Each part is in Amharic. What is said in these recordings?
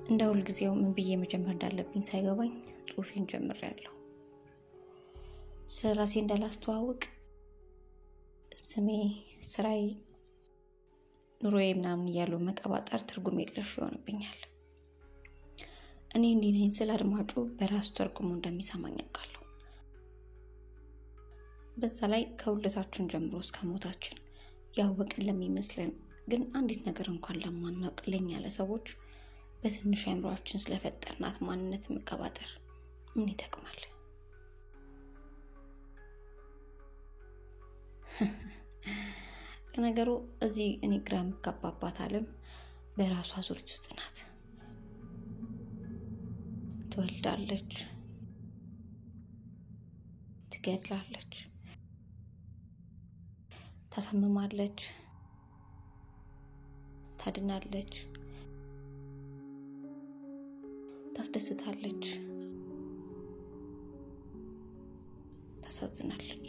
እንደው ሁልጊዜው ምን ብዬ መጀመር እንዳለብኝ ሳይገባኝ ጽሁፌን ጀምሬያለሁ። ስለራሴ እንዳላስተዋውቅ ስሜ፣ ስራዬ፣ ኑሮዬ ምናምን እያሉ መቀባጠር ትርጉም የለሽ ይሆንብኛል። እኔ እንዲህ ነኝ ስለ አድማጩ በራሱ ተርጉሞ እንደሚሰማኝ አውቃለሁ። በዛ ላይ ከውልደታችን ጀምሮ እስከ ሞታችን ያወቅን ለሚመስለን ግን አንዲት ነገር እንኳን ለማናውቅ ለኛ ለሰዎች በትንሽ አእምሮአችን ስለፈጠርናት ማንነት መቀባጠር ምን ይጠቅማል? ነገሩ እዚህ እኔ ግራ የምጋባባት ዓለም በራሷ ዙሪት ውስጥ ናት። ትወልዳለች፣ ትገድላለች፣ ታሳምማለች፣ ታድናለች፣ ታስደስታለች፣ ታሳዝናለች።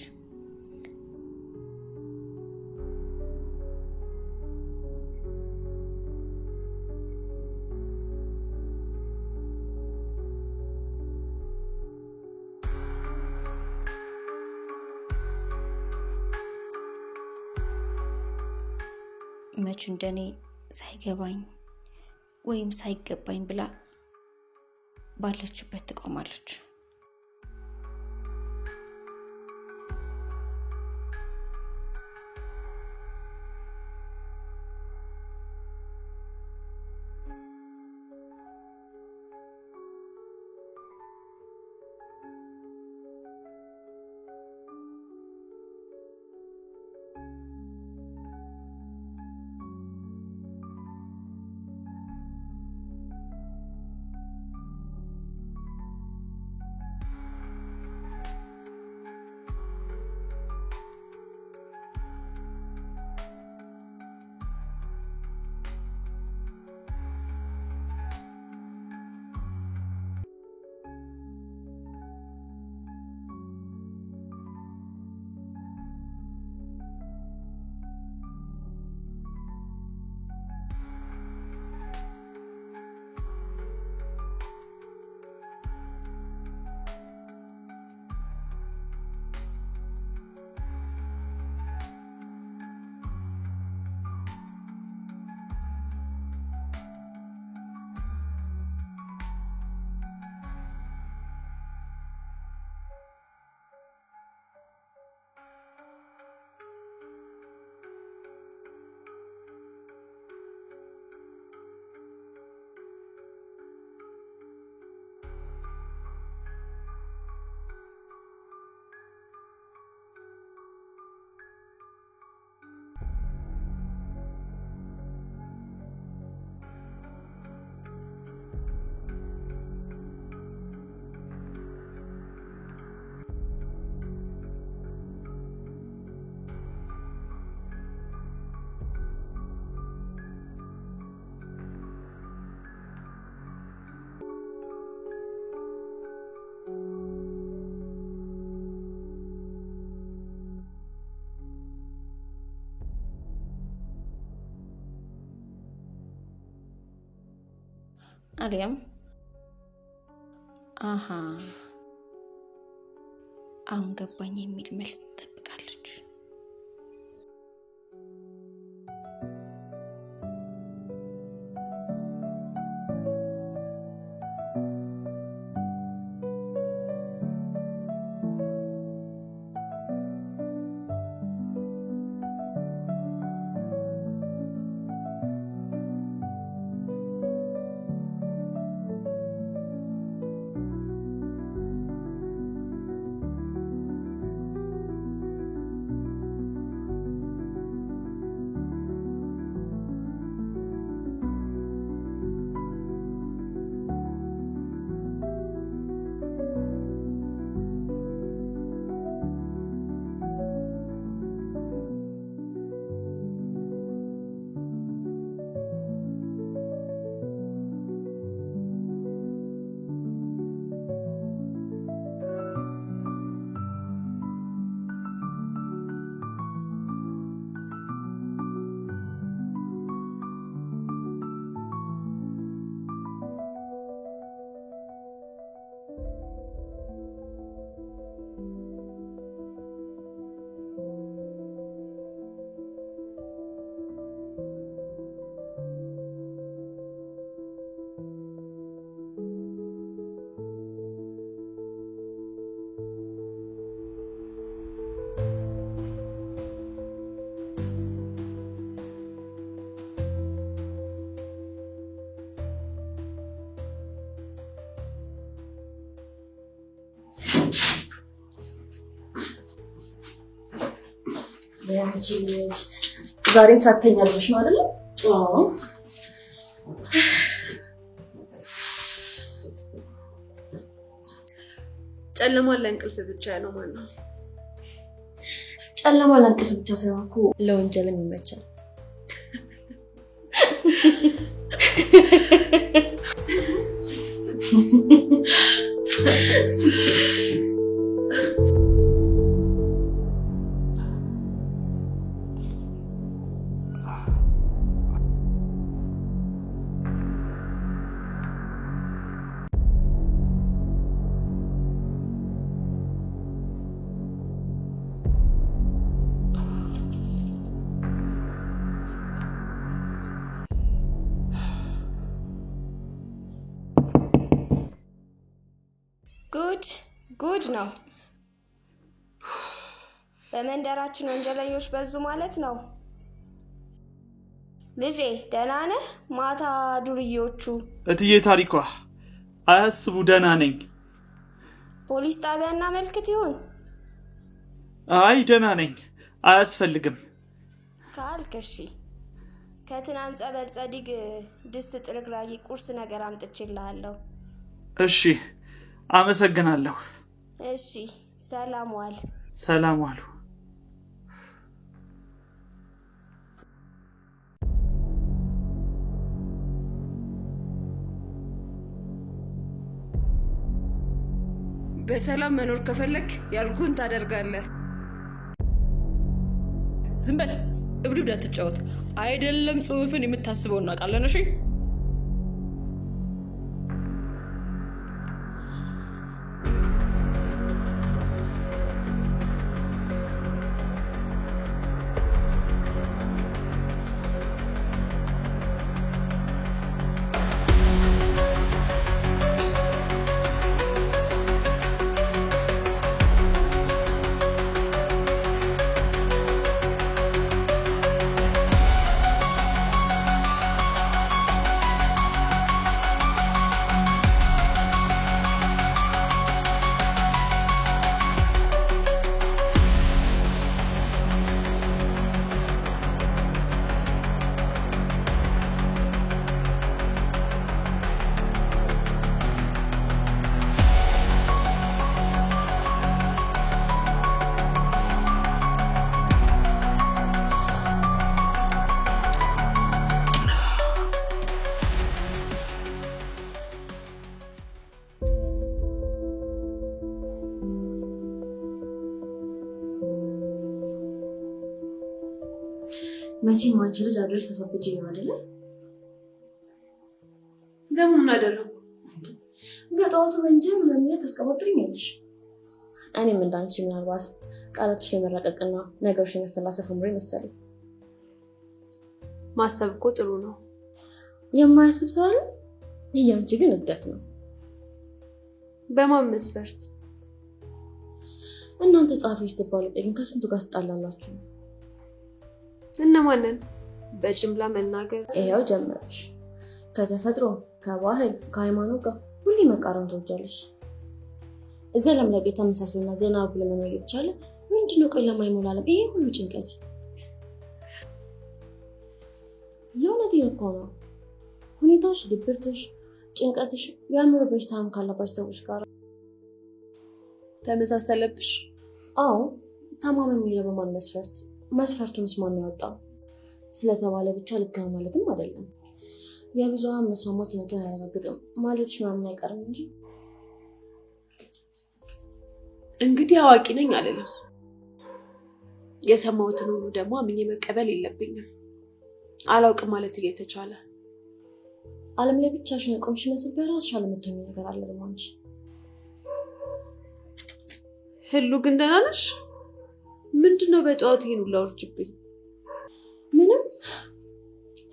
መች እንደኔ ሳይገባኝ ወይም ሳይገባኝ ብላ ባለችበት ትቆማለች። አሊያም አሁን ገባኝ የሚል መልስ ትጠብቃለች። ያንቺ ዛሬም ሳትተኛለሽ ነው አይደል? አዎ ጨለማ ለእንቅልፍ ብቻ ነው ማለት ነው። ጨለማ ለእንቅልፍ ብቻ ሳይሆን እኮ ለወንጀልም ይመቻል። ጉድ ነው። በመንደራችን ወንጀለኞች በዙ ማለት ነው። ልጄ ደህና ነህ? ማታ ዱርዬዎቹ እትዬ ታሪኳ አያስቡ ደህና ነኝ። ፖሊስ ጣቢያ እናመልክት ይሆን? አይ ደህና ነኝ አያስፈልግም ካልከሺ ከትናንት ጸበል ጸዲግ ድስት ጥርግራጊ ቁርስ ነገር አምጥቼልሃለሁ። እሺ አመሰግናለሁ። እሺ ሰላም ዋል። ሰላም ዋሉ። በሰላም መኖር ከፈለክ ያልኩን ታደርጋለህ። ዝም በል እብድ አትጫወት። አይደለም ጽሁፍን የምታስበው እናውቃለን። እሺ መቼም አንቺ ልጅ አድርስ ተሰብጂ ነው አይደል? ለምን አደረኩ? በጣውቱ ወንጀል ለምን ተስቀበጥሪኛለሽ? እኔም እንዳንቺ ምናልባት ቃላትሽ ለመረቀቅና ነገሮች ለመፈላሰፍ ምሪ መሰለኝ። ማሰብ እኮ ጥሩ ነው። የማያስብ ሰው አይደል? ያንቺ ግን እብደት ነው። በማን መስፈርት? እናንተ ጻፊዎች ተባሉ ግን ከስንቱ ጋር ተጣላላችሁ? እነማንን? በጅምላ መናገር ይሄው ጀመርሽ። ከተፈጥሮ ከባህል ከሃይማኖት ጋር ሁሉ መቃረን ተወጃለሽ። እዚህ ዓለም ላይ ተመሳስሎና ዘና ብሎ መኖር ይቻላል? ምንድነው ቆይ ለማይሞላለም ይሄ ሁሉ ጭንቀት? የእውነቴን እኮ ነው። ሁኔታሽ፣ ድብርትሽ፣ ጭንቀትሽ ያምሮ በሽታም ካለባሽ ሰዎች ጋር ተመሳሰለብሽ? አዎ ታማሚ የሚለው በማን መስፈርት? መስፈርቱንስ ማን ያወጣው? ስለተባለ ብቻ ልክ ነው ማለትም አይደለም። የብዙሃን መስማማት ነው ያረጋግጥም ማለትሽ ምናምን አይቀርም እንጂ እንግዲህ አዋቂ ነኝ አለለም። የሰማሁትን ሁሉ ደግሞ አምኜ መቀበል የለብኝም። አላውቅም ማለት እየተቻለ ዓለም ላይ ብቻሽን ቆምሽ መስል በራስሽ አለመተኛ ነገር አለ በማንቺ። ህሉ ግን ደህና ነሽ? ምንድነው በጧት ይሄን ሁሉ አውርጅብኝ? ምንም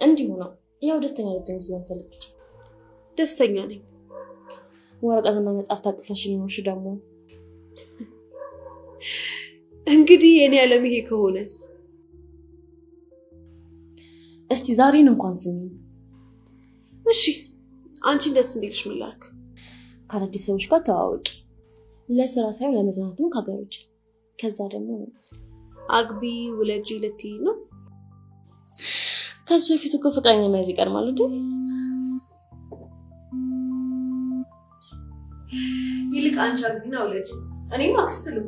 እንዲሁ ነው። ያው ደስተኛ ልትሆኚ ስለምፈልግ ብቻ። ደስተኛ ነኝ። ወረቀትና መጽሐፍ ታጥፈሽኝ ነው ደግሞ። እንግዲህ የኔ ዓለም ይሄ ከሆነስ እስቲ ዛሬን እንኳን ስሚኝ። እሺ አንቺን ደስ እንዲልሽ ምን ላድርግ? ከአዲስ ሰዎች ጋር ተዋወቂ። ለስራ ሳይሆን ለመዝናናትም ካገር ውጭ። ከዛ ደግሞ አግቢ ውለጂ ልትይ ነው? ከሱ በፊት እኮ ፍቅረኛ መያዝ ይቀርማል አይደል? ይልቅ አንቺ አግቢና ውለጂ። እኔም አክስት ልሁ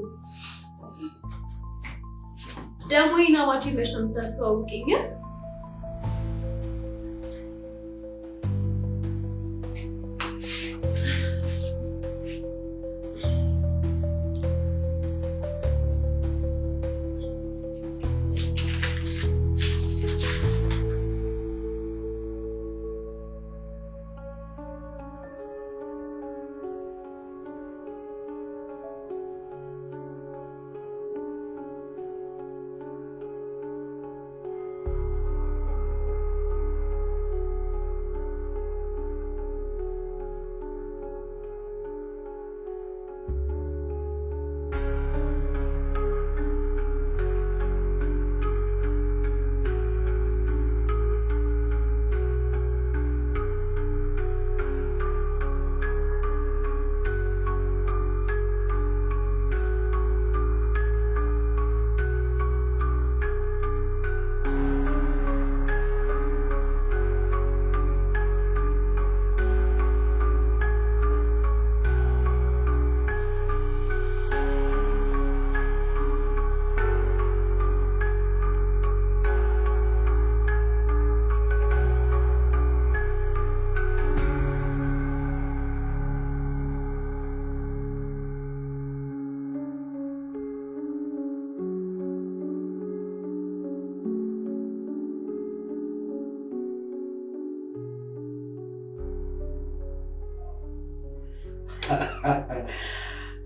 ደግሞ ይናማቺ መች ነው የምታስተዋውቂኝ?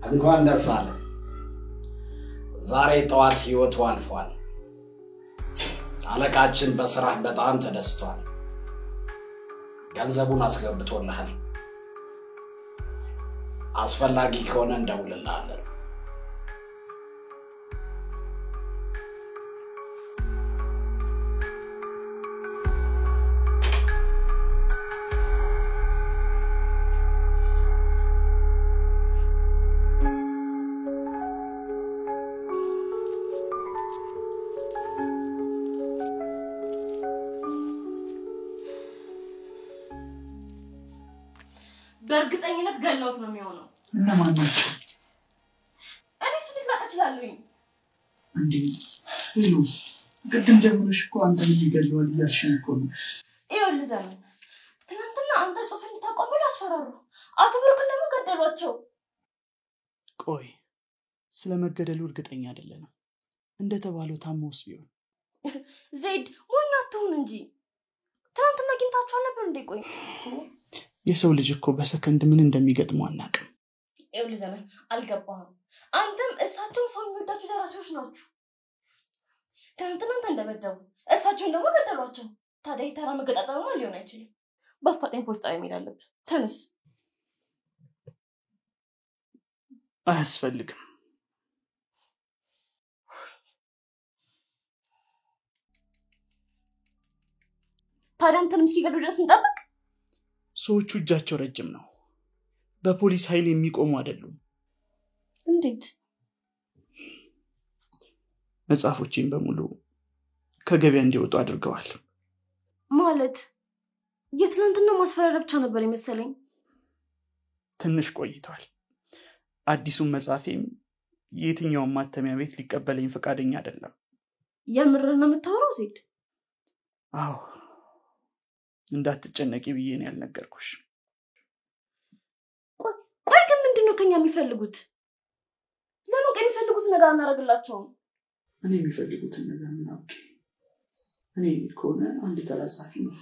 እንኳን ደስ አለ። ዛሬ ጠዋት ህይወቱ አልፏል። አለቃችን በስራ በጣም ተደስቷል። ገንዘቡን አስገብቶልሃል። አስፈላጊ ከሆነ እንደውልልሃለን። በእርግጠኝነት ገለውት ነው የሚሆነው። እነማን ናቸው? እኔ እሱ ልትላቅ እችላለሁኝ እንዴ? ሁሉ ቅድም ጀምረሽ እኮ አንተን ይገለዋል እያልሽኝ እኮ ነው። ይኸውልህ ዘመን፣ ትናንትና አንተ ጽሑፍ እንድታቆም አስፈራሩ። አቶ ብሩክን ደግሞ ገደሏቸው። ቆይ ስለመገደሉ እርግጠኛ አይደለንም። እንደተባለው ታሞስ ቢሆን ዘይድ ሞኝ አትሁን እንጂ ትናንትና አግኝታችሁ አልነበር እንዴ? ቆይ የሰው ልጅ እኮ በሰከንድ ምን እንደሚገጥመው አናውቅም። ይኸውልህ ዘመን፣ አልገባህም። አንተም እሳቸውም ሰው የሚወዳችሁ ደራሲዎች ናችሁ። ትናንትና አንተ እንደበደቡ እሳቸውን ደግሞ ገደሏቸው። ታዲያ የተራ መገጣጠምማ ሊሆን አይችልም። በአፋጣኝ ፖሊስ ጣቢያ መሄድ አለብን። ተነስ። አያስፈልግም። ታዲያ አንተንም እስኪገድሉ ድረስ እንጠብቅ? ሰዎቹ እጃቸው ረጅም ነው። በፖሊስ ኃይል የሚቆሙ አይደሉም። እንዴት? መጽሐፎቼን በሙሉ ከገበያ እንዲወጡ አድርገዋል። ማለት የትናንትና ማስፈራሪያ ብቻ ነበር የመሰለኝ። ትንሽ ቆይቷል። አዲሱን መጽሐፌም የትኛውም ማተሚያ ቤት ሊቀበለኝ ፈቃደኛ አይደለም። የምርህን ነው የምታወራው ዜድ? አዎ፣ እንዳትጨነቂ ብዬ ነው ያልነገርኩሽ። ቆይ ግን ምንድነው ከኛ የሚፈልጉት? ለምን የሚፈልጉት ነገር አናደርግላቸውም? እኔ የሚፈልጉትን ነገር ምን አውቄ? እኔ ከሆነ አንድ ተላሳፊ ነው።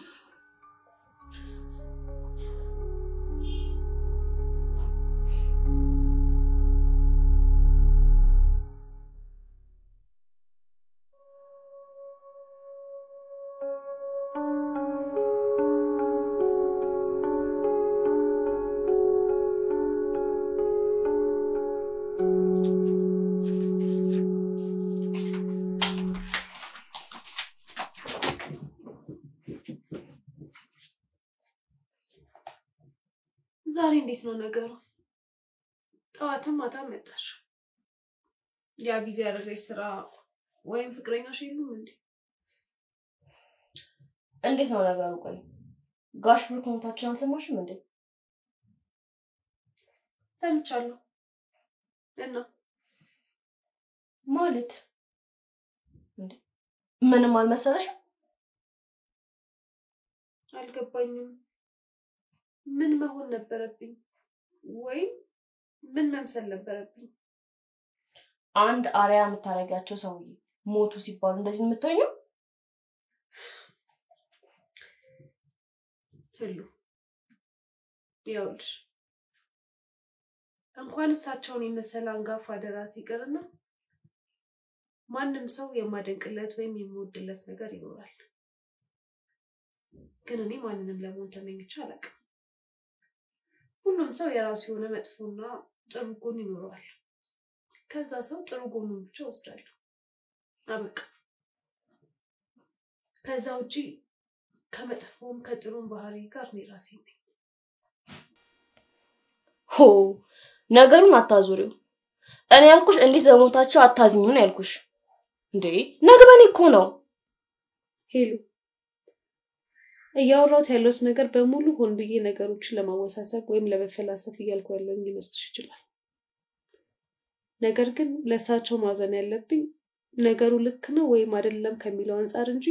ዛሬ እንዴት ነው ነገሩ? ጠዋትም ማታ መጣሽ። ያ ቢዚ ያደረገሽ ስራ ወይም ፍቅረኛሽ የሉም እንዴ? እንዴት ነው ነገሩ? ቆይ ጋሽ ብሩክ ሞታቸውን አልሰማሽም እንዴ? ሰምቻለሁ። እና ማለት እንዴ ምንም አልመሰለሽም? አልገባኝም። ምን መሆን ነበረብኝ? ወይ ምን መምሰል ነበረብኝ? አንድ አሪያ የምታረጋቸው ሰውዬ ሞቱ ሲባሉ እንደዚህ የምትሆኚው? ትሉ ይኸውልሽ እንኳን እሳቸውን የመሰለ አንጋፋ ደራሲ ይቅርና ማንም ሰው የማደንቅለት ወይም የምወድለት ነገር ይኖራል። ግን እኔ ማንንም ለመሆን ተመኝቼ አላውቅም። ሁሉም ሰው የራሱ የሆነ መጥፎና ጥሩ ጎን ይኖረዋል። ከዛ ሰው ጥሩ ጎኑን ብቻ ወስዳለሁ። አበቃ። ከዛ ውጪ ከመጥፎም ከጥሩም ባህሪ ጋር እኔ ራሴ ነኝ። ሆ ነገሩን አታዙሪው። እኔ ያልኩሽ እንዴት በሞታቸው አታዝኙ ነው ያልኩሽ። እንዴ ነገበኔ እኮ ነው። ሄሉ እያወራሁት ያለሁት ነገር በሙሉ ሆን ብዬ ነገሮችን ለማወሳሰብ ወይም ለመፈላሰፍ እያልኩ ያለሁኝ ሊመስልሽ ይችላል። ነገር ግን ለእሳቸው ማዘን ያለብኝ ነገሩ ልክ ነው ወይም አይደለም ከሚለው አንፃር እንጂ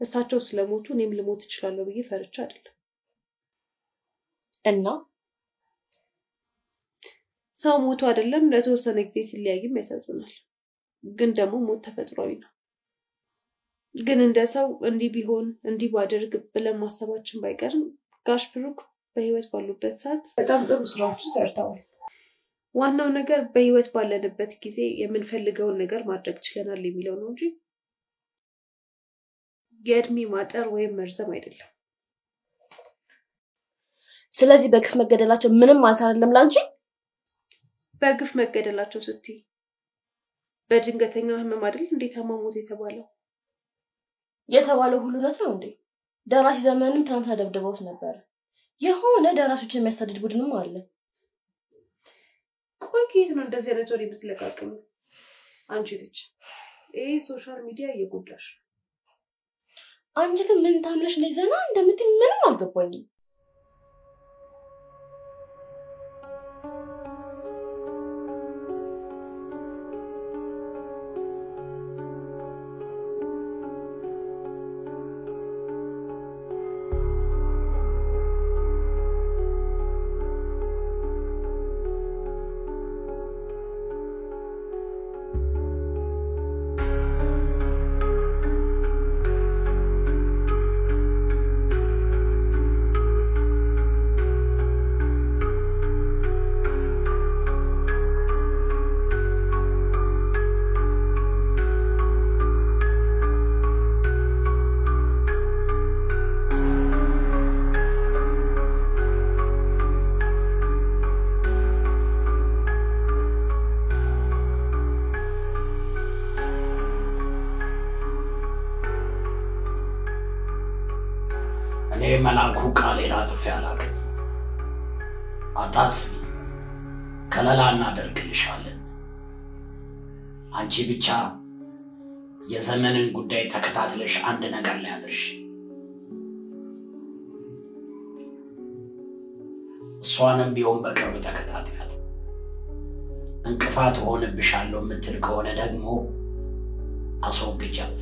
እሳቸው ስለሞቱ እኔም ልሞት እችላለሁ ብዬ ፈርቻ አይደለም። እና ሰው ሞቱ አይደለም ለተወሰነ ጊዜ ሲለያይም ያሳዝናል። ግን ደግሞ ሞት ተፈጥሯዊ ነው። ግን እንደ ሰው እንዲህ ቢሆን እንዲህ ባደርግ ብለን ማሰባችን ባይቀርም ጋሽ ብሩክ በህይወት ባሉበት ሰዓት በጣም ጥሩ ስራዎችን ሰርተዋል። ዋናው ነገር በህይወት ባለንበት ጊዜ የምንፈልገውን ነገር ማድረግ ችለናል የሚለው ነው እንጂ የእድሜ ማጠር ወይም መርዘም አይደለም። ስለዚህ በግፍ መገደላቸው ምንም ማለት አይደለም ላንቺ? በግፍ መገደላቸው ስትይ በድንገተኛ ህመም አይደል እንዴ ታማሞት የተባለው ሁሉ እውነት ነው እንዴ? ደራሲ ዘመንም ትናንት አደብድበውት ነበር። የሆነ ደራሲዎችን የሚያሳድድ ቡድንም አለ። ቆይ ከየት ነው እንደዚህ አይነት ወሬ የምትለቃቅም? አንቺ ልጅ ይሄ ሶሻል ሚዲያ እየጎዳሽ። አንቺ ግን ምን ታምነሽ ላይ ዘና እንደምትይ ምንም አልገባኝም። እኔ መላኩ ቃሌን አጥፌ አላውቅም። አታስቢ፣ ከለላ እናደርግልሻለን። አንቺ ብቻ የዘመንን ጉዳይ ተከታትለሽ አንድ ነገር ላይ አድርሽ። እሷንም ቢሆን በቅርብ ተከታትያት። እንቅፋት ሆነብሻለሁ የምትል ከሆነ ደግሞ አስወግጃት።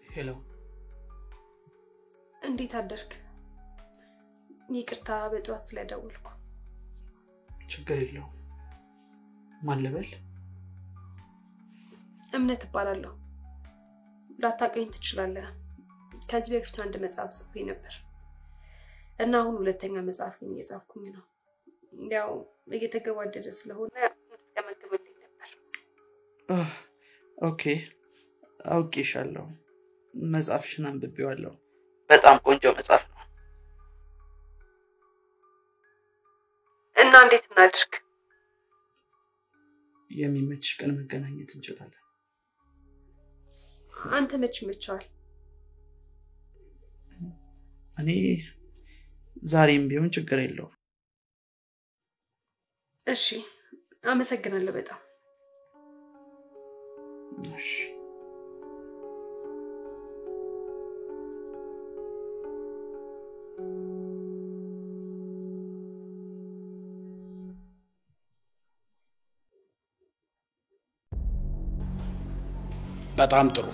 ሄሎ እንዴት አደርክ? ይቅርታ በጠዋት ስለደወልኩ። ችግር የለውም። ማን ልበል? እምነት እባላለሁ። ላታውቀኝ ትችላለህ። ከዚህ በፊት አንድ መጽሐፍ ጽፌ ነበር እና አሁን ሁለተኛ መጽሐፌን እየጻፍኩኝ ነው። ያው እየተገባደደ ስለሆነ ተመግበልኝ ነበር። ኦኬ አውቄሻለሁ። መጽሐፍሽን አንብቤዋለሁ። በጣም ቆንጆ መጽሐፍ ነው። እና እንዴት እናድርግ? የሚመችሽ ቀን መገናኘት እንችላለን። አንተ መች ይመችሃል? እኔ ዛሬም ቢሆን ችግር የለውም። እሺ አመሰግናለሁ በጣም። እሺ በጣም ጥሩ።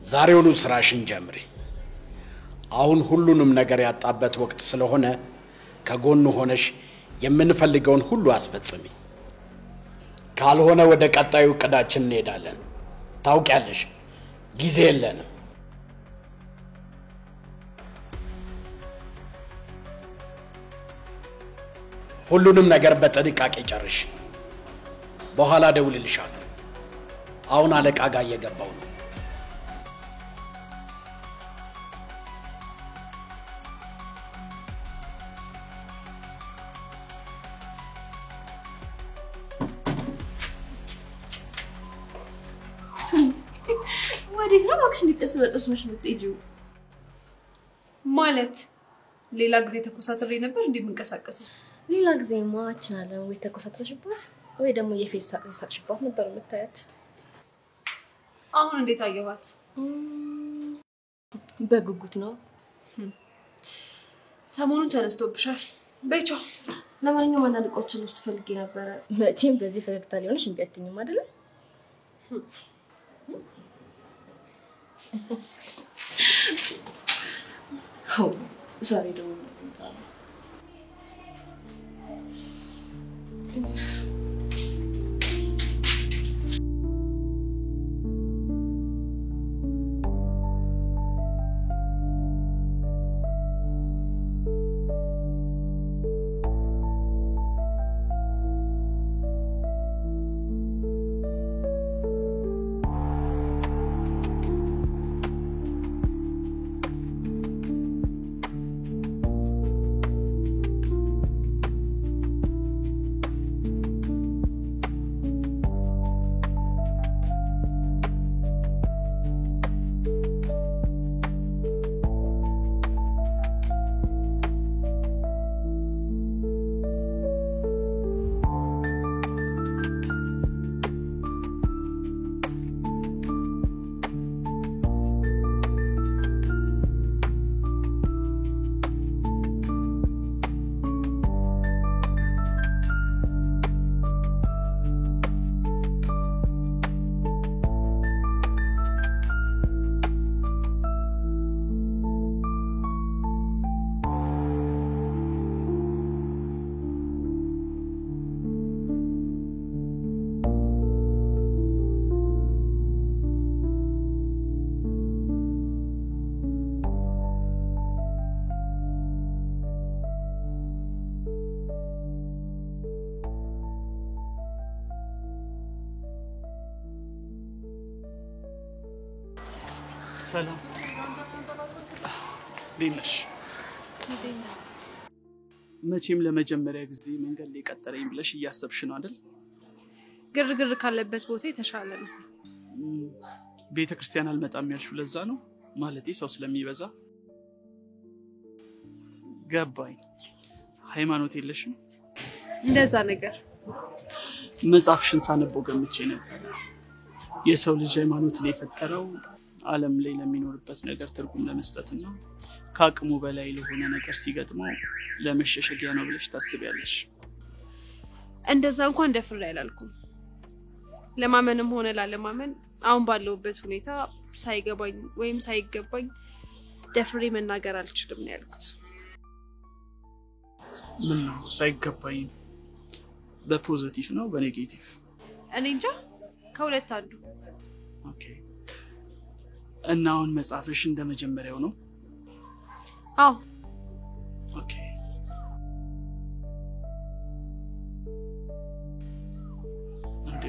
ዛሬውኑ ስራሽን ጀምሪ። አሁን ሁሉንም ነገር ያጣበት ወቅት ስለሆነ ከጎኑ ሆነሽ የምንፈልገውን ሁሉ አስፈጽሚ። ካልሆነ ወደ ቀጣዩ ዕቅዳችን እንሄዳለን። ታውቂያለሽ፣ ጊዜ የለንም። ሁሉንም ነገር በጥንቃቄ ጨርሽ። በኋላ ደውልልሻለሁ። አሁን አለቃ ጋር እየገባው ነው። ወዴት ነው ማክሽ? እንዲጥስ በጥስ ነሽ የምትሄጂው? ማለት ሌላ ጊዜ ተኮሳትሬ ነበር እንደምንቀሳቀሰው። ሌላ ጊዜ ማችናለ ወይ ተኮሳትረሽባት ወይ ደግሞ የፌስ ሳቅሽባት ነበር የምታያት። አሁን እንዴት አየኋት? በጉጉት ነው። ሰሞኑን ተነስቶብሻል። በይቻው። ለማንኛውም አንዳንድ እቃዎችን ውስጥ ፈልጌ ነበረ። መቼም በዚህ ፈገግታ ሊሆንሽ እምቢ አትይኝም አይደለ? ዛሬ ደግሞ ሰላም ዲነሽ። መቼም ለመጀመሪያ ጊዜ መንገድ ላይ ቀጠረኝ ብለሽ እያሰብሽ ነው አይደል? ግርግር ካለበት ቦታ የተሻለ ነው። ቤተክርስቲያን አልመጣም ያልሽው ለዛ ነው ማለቴ ሰው ስለሚበዛ ገባኝ ሃይማኖት የለሽም እንደዛ ነገር መጽሐፍሽን ሳነበው ገምቼ ነበር የሰው ልጅ ሃይማኖትን የፈጠረው ዓለም ላይ ለሚኖርበት ነገር ትርጉም ለመስጠትና ከአቅሙ በላይ ለሆነ ነገር ሲገጥመው ለመሸሸጊያ ነው ብለሽ ታስቢያለሽ እንደዛ እንኳን ደፍሬ አላልኩም ለማመንም ሆነ ላለማመን አሁን ባለውበት ሁኔታ ሳይገባኝ ወይም ሳይገባኝ ደፍሬ መናገር አልችልም ነው ያልኩት ምን ነው ሳይገባኝ በፖዚቲቭ ነው በኔጌቲቭ እኔ እንጃ ከሁለት አንዱ ኦኬ እና አሁን መጽሐፍሽ እንደመጀመሪያው ነው አዎ ኦኬ እንዴ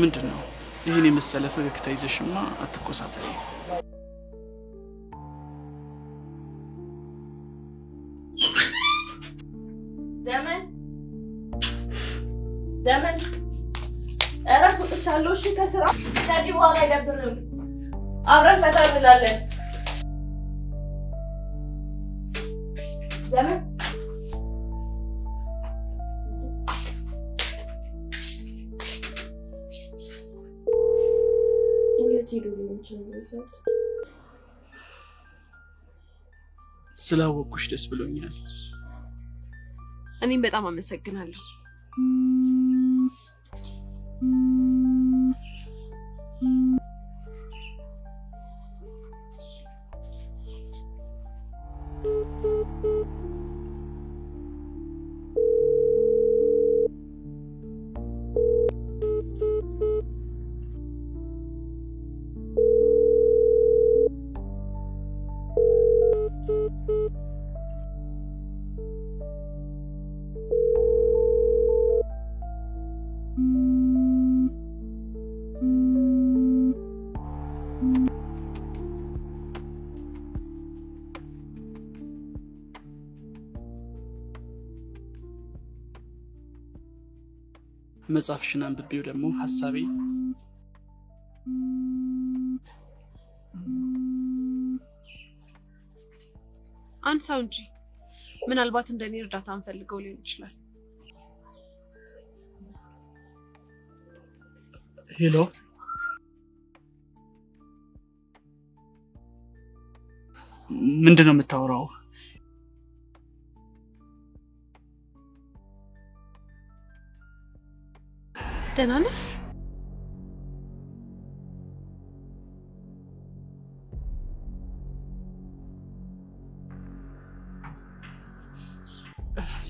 ምንድነው ይሄን የመሰለ ፈገግታ ይዘሽማ አትኮሳተሪ ዘመን እረፍት ወጥቻለሁ እሺ ከስራ ከዚህ በኋላ አይደብርም አብረን ፈታ እንላለን ዘመን ስላወቅኩሽ ደስ ብሎኛል እኔም በጣም አመሰግናለሁ መጽሐፍሽን አንብቤው ደግሞ ሐሳቤ አንሳው እንጂ ምናልባት እንደኔ እርዳታ አንፈልገው ሊሆን ይችላል ሄሎ ምንድነው የምታወራው ደህና ነህ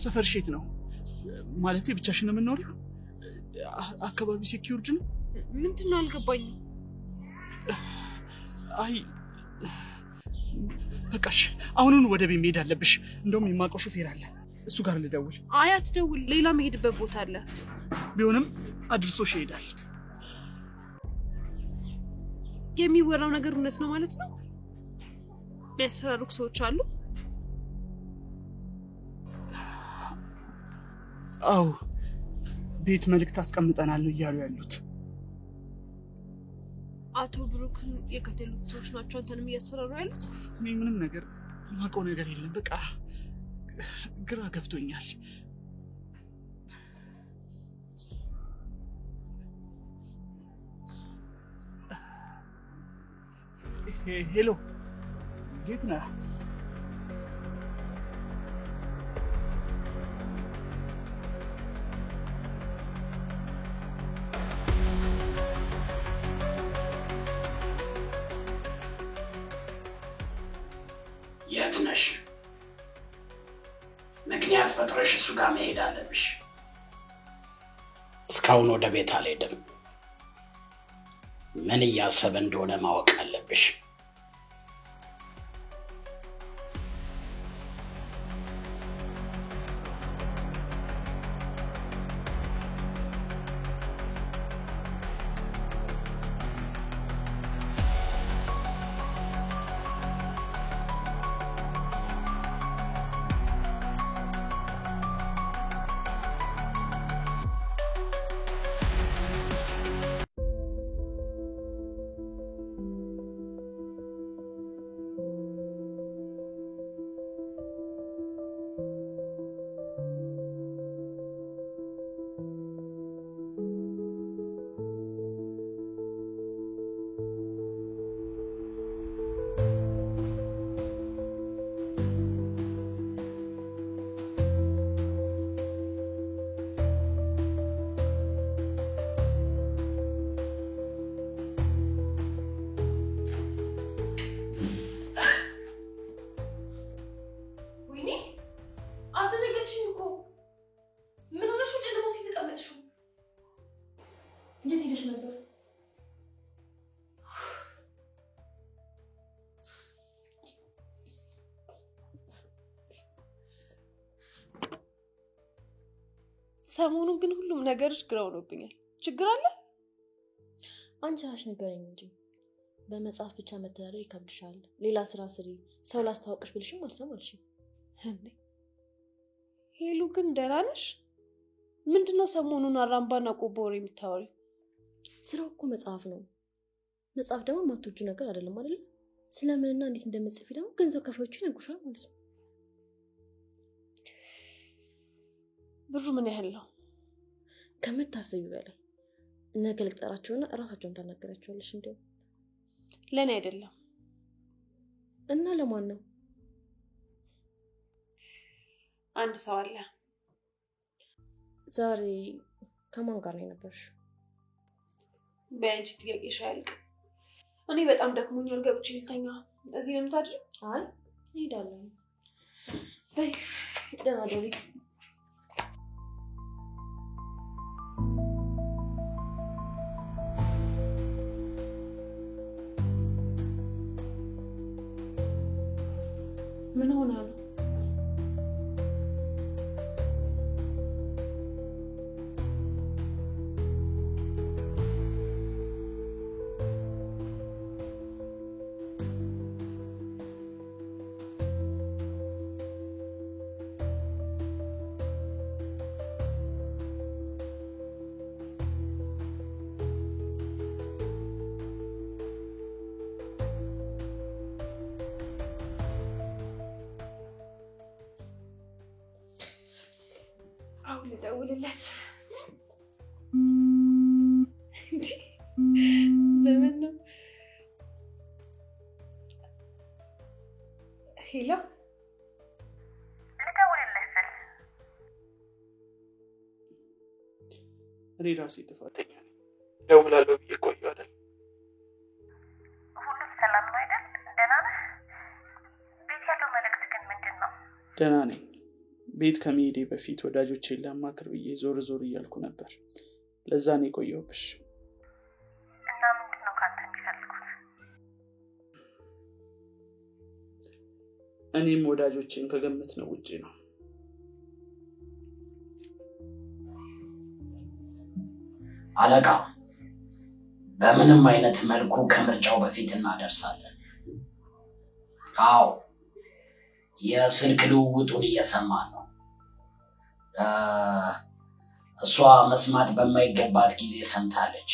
ሰፈር ሼት ነው ማለቴ ብቻሽን ነው የምትኖሪው አካባቢው ሴኩሪቲ ነው ምንድነው አልገባኝም አይ በቃሽ አሁኑን ወደ ቤት መሄድ አለብሽ እንደውም የማውቀው ሹፌር አለ እሱ ጋር ልደውል አይ አትደውል ሌላ መሄድበት ቦታ አለ ቢሆንም አድርሶሽ ይሄዳል የሚወራው ነገር እውነት ነው ማለት ነው የሚያስፈራሩክ ሰዎች አሉ አው ቤት መልእክት አስቀምጠናል ነው እያሉ ያሉት አቶ ብሩክን የከተሉት ሰዎች ናቸው አንተንም እያስፈራሩ ያሉት እኔ ምንም ነገር ማውቀው ነገር የለም በቃ ግራ ገብቶኛል ሄሎ ጌት ነህ የት ነሽ ምክንያት ፈጥረሽ እሱ ጋር መሄድ አለብሽ እስካሁን ወደ ቤት አልሄድም ምን እያሰበ እንደሆነ ማወቅ አለብሽ እንዴት ሄደሽ ነበር? ሰሞኑን ግን ሁሉም ነገርሽ ግራ ሆኖብኛል። ችግር አለ? አንቺ ራስሽ ንገረኝ እንጂ በመጽሐፍ ብቻ መተዳደር ይከብድሻል። ሌላ ስራ ስሪ፣ ሰው ላስተዋውቅሽ ብልሽም አልሰማልሽም። እንዴ ሄሉ ግን ደህና ነሽ? ምንድነው ሰሞኑን አራምባና ቆቦ ወሬ የምታወሪው? ስራው እኮ መጽሐፍ ነው። መጽሐፍ ደግሞ ማትወጁ ነገር አይደለም አይደል? ስለምንና እንዴት እንደምትጽፊ ደግሞ ገንዘብ ከፋዮቹ ይነግሩሻል ማለት ነው። ብሩ ምን ያህል ነው? ከምታስቢው በላይ። ነገ ልቅጠራቸውና እራሳቸውን ታናገራቸዋለሽ። እንደው ለኔ አይደለም እና ለማን ነው? አንድ ሰው አለ። ዛሬ ከማን ጋር ነው የነበርሽ? በአንቺ ጥያቄሽ አያልቅ። እኔ በጣም ደክሞኛል፣ ገብቼ ልተኛ። እዚህ ነው የምታድሪው? አይ እሄዳለሁ። በይ ደህና ደሪ። ምን ሆነ ነው? አሁን ልደውልለት። እንዴ ዘመን ነው። ሄሎ ልደውልለት። እኔ ራሴ ጥፋተኛ ነኝ። ደውላለሁ ብዬ ቆየሁ አይደል? ሁሉም ሰላም ነው አይደል? ደህና ነህ? ቤት ያለው መልእክት ግን ምንድን ነው? ደህና ነኝ። ቤት ከመሄዴ በፊት ወዳጆቼን ላማክር ብዬ ዞር ዞር እያልኩ ነበር። ለዛ ነው የቆየሁብሽ። እና ምንድን ነው ካንተ የሚፈልጉት? እኔም ወዳጆቼን ከገመት ነው ውጪ ነው። አለቃ፣ በምንም አይነት መልኩ ከምርጫው በፊት እናደርሳለን። አዎ፣ የስልክ ልውውጡን እየሰማን ነው። እሷ መስማት በማይገባት ጊዜ ሰምታለች።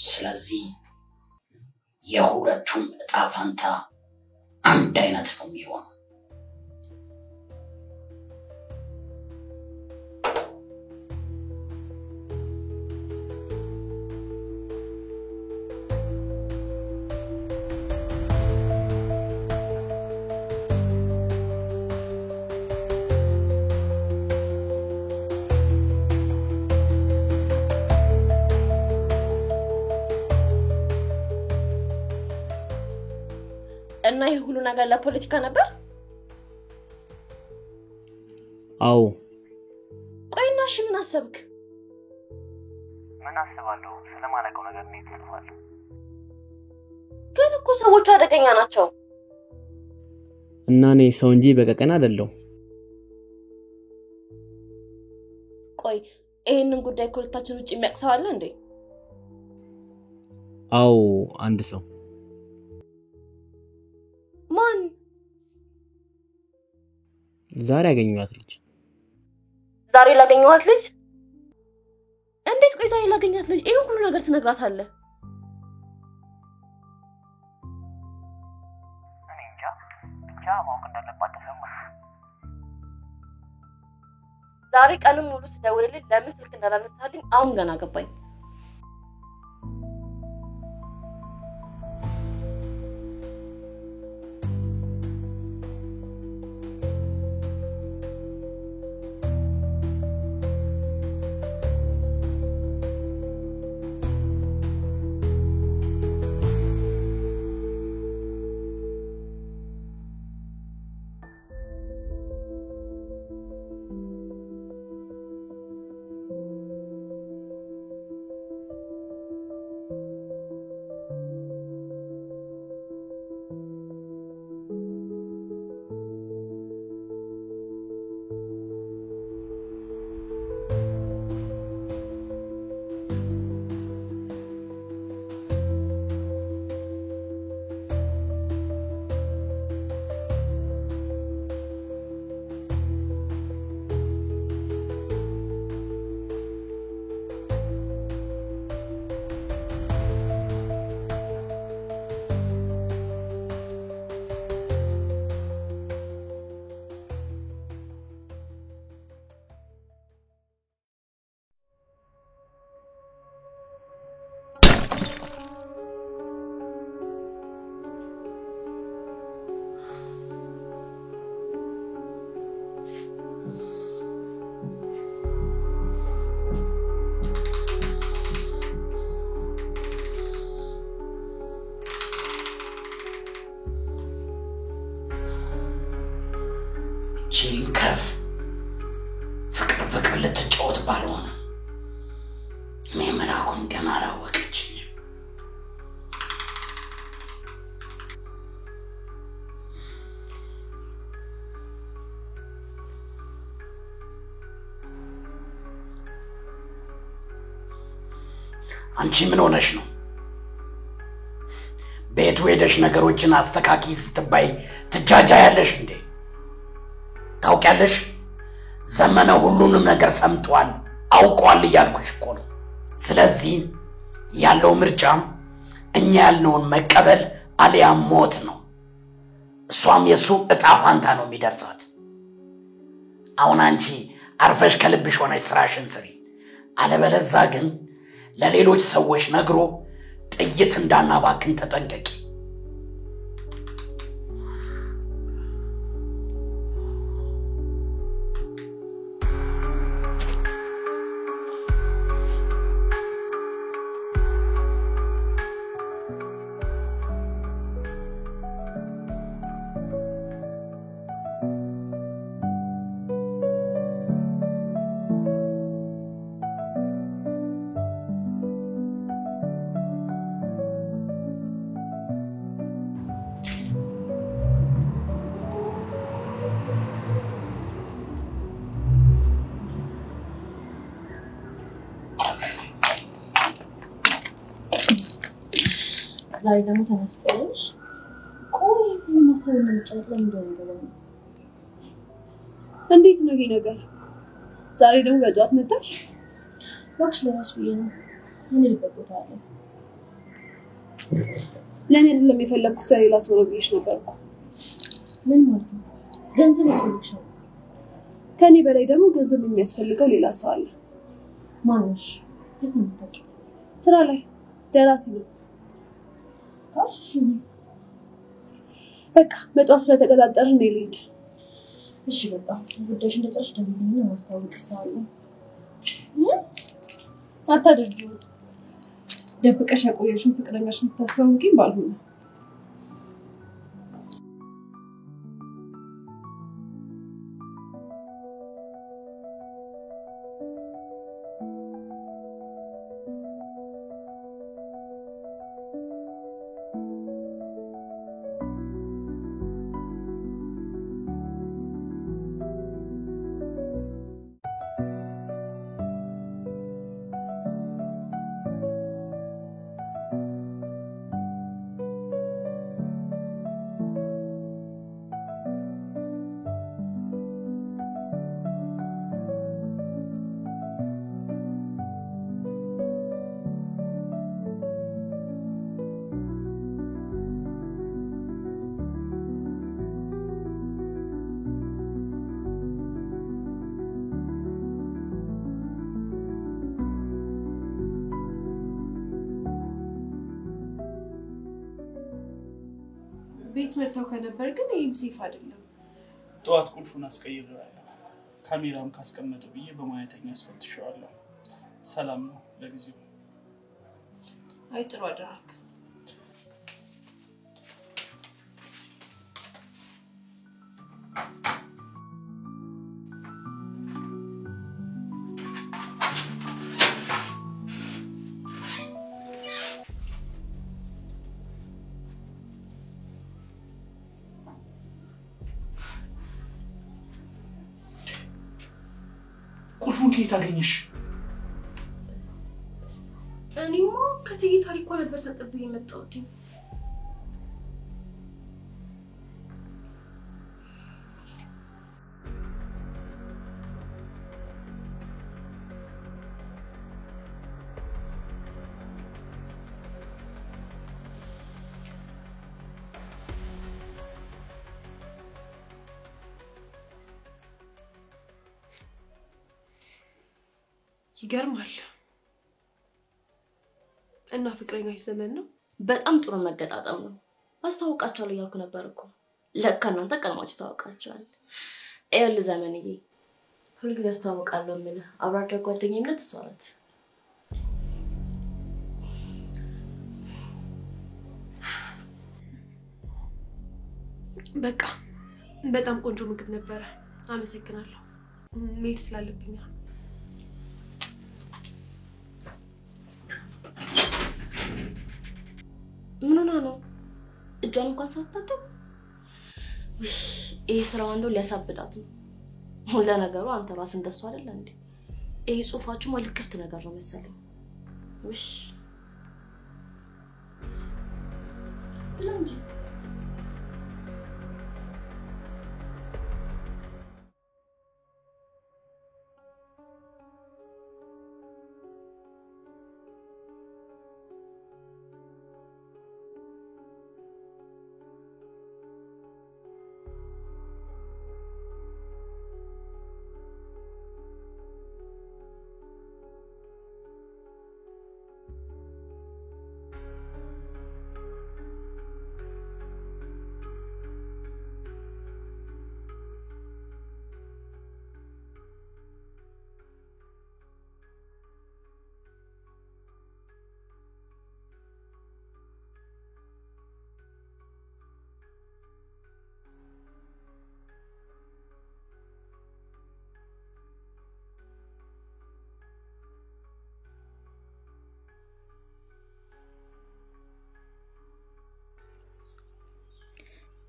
ስለዚህ የሁለቱም እጣ ፈንታ አንድ አይነት ነው የሚሆነው። እና ይሄ ሁሉ ነገር ለፖለቲካ ነበር? አዎ። ቆይና እሺ ምን አሰብክ? ምን አስባለሁ? ስለማላውቀው ነገር ነው ይጥፋል። ግን እኮ ሰዎቹ አደገኛ ናቸው። እና እኔ ሰው እንጂ በቀቀን አይደለም። ቆይ ይሄንን ጉዳይ ከሁለታችን ውጪ የሚያቅሰው አለ እንዴ? አዎ አንድ ሰው። ማን? ዛሬ ያገኘኋት ልጅ። ዛሬ ላገኘኋት ልጅ? እንዴት ቆይ ዛሬ ላገኘኋት ልጅ ይሄን ሁሉ ነገር ትነግራታለህ? እኔ እንጃ፣ ብቻ ማወቅ እንዳለባት ተሰማኝ። ዛሬ ቀንም ሙሉ ስደውልልህ ለምን ስልክ እንዳላነሳልኝ አሁን ገና ገባኝ። ቺንከፍ ፍቅር ልትጫወት ባልሆነ መላኩን ገና አላወቀችኝ። አንቺ ምን ሆነሽ ነው? ቤቱ ሄደሽ ነገሮችን አስተካኪ ስትባይ ትጃጃያለሽ እንዴ? ታውቂያለሽ ዘመነ ሁሉንም ነገር ሰምቷል አውቋል እያልኩሽ እኮ ነው። ስለዚህ ያለው ምርጫ እኛ ያልነውን መቀበል አሊያም ሞት ነው። እሷም የሱ እጣ ፋንታ ነው የሚደርሳት። አሁን አንቺ አርፈሽ ከልብሽ ሆነሽ ስራሽን ስሪ። አለበለዛ ግን ለሌሎች ሰዎች ነግሮ ጥይት እንዳናባክን ተጠንቀቂ። ዛሬ ደግሞ ተነስተሽ ቆይ ማሰብ ምንጭት ለምንድነው? እንዴት ነው ይሄ ነገር? ዛሬ ደግሞ በጧት መጣሽ? ወክሽ ለራስ ነው ምን ልበቁት አለ። ለኔ አይደለም የፈለኩት ለሌላ ሰው ነው ብዬሽ ነበር። ምን ማለት ነው? ገንዘብ ያስፈልግሻል። ከኔ በላይ ደግሞ ገንዘብ የሚያስፈልገው ሌላ ሰው አለ። ማንሽ? የትምታጭ ስራ ላይ ደራሲ ነው። እሺ በቃ በጧት ስለተቀጣጠርን ልሂድ። እሺ በቃ ጉዳይሽ እንደጨረስሽ ደግሞ ማስተዋወቅሻለሁ። አታደርጊው። ደብቀሽ ያቆየሽውን ፍቅረኛሽን ታስተዋውቂኝ ባልሆነ። ቤት መጣው ከነበር ግን ይሄም ሴፍ አይደለም። ጧት ቁልፉን አስቀይሬዋለሁ። ካሜራውን ካስቀመጠው ብዬ በማየተኛ አስፈትሼዋለሁ። ሰላም ነው ለጊዜው። አይ ጥሩ አደረክ። ቁልፉን ከየት አገኘሽ? እኔማ ከትዬ ታሪኳ ነበር ተቀብዬ የመጣሁት። ይገርማል። እና ፍቅረኛሽ ዘመን ነው? በጣም ጥሩ መገጣጣም ነው። አስተዋውቃቸዋለሁ እያልኩ ነበር እኮ። ለካ እናንተ ቀድማችሁ ታውቃችኋል። ኤል ዘመንዬ ሁልጊዜ አስተዋውቃለሁ የምልህ አብራ አደግ ጓደኛዬ ማለት እሷ ናት። በቃ በጣም ቆንጆ ምግብ ነበረ። አመሰግናለሁ። መሄድ ስላለብኝ ነው። ምን ሆና ነው? እጇን እንኳን ሳትታጠብ? ይሄ ስራው እንደው ሊያሳብዳት ነው። ለነገሩ አንተ ራስ እንደሱ አይደለ እንዴ? ይሄ ጽሁፋችሁ ማለት ክፍት ነገር ነው መሰለኝ። ውሽ ብላንጂ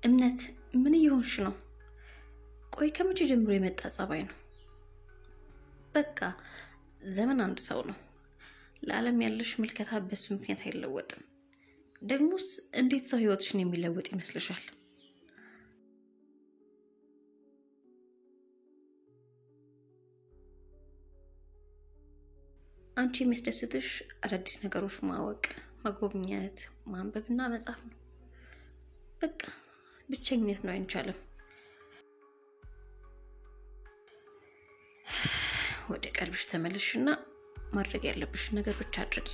እምነት ምን እየሆንሽ ነው? ቆይ ከመቼ ጀምሮ የመጣ ጸባይ ነው? በቃ ዘመን አንድ ሰው ነው። ለዓለም ያለሽ ምልከታ በሱ ምክንያት አይለወጥም። ደግሞስ እንዴት ሰው ህይወትሽን የሚለውጥ ይመስልሻል? አንቺ የሚያስደስትሽ አዳዲስ ነገሮች ማወቅ፣ መጎብኘት፣ ማንበብና መጻፍ ነው። በቃ ብቸኝነት ነው አይንቻለም። ወደ ቀልብሽ ተመለሽና ማድረግ ያለብሽ ነገር ብቻ አድርጊ።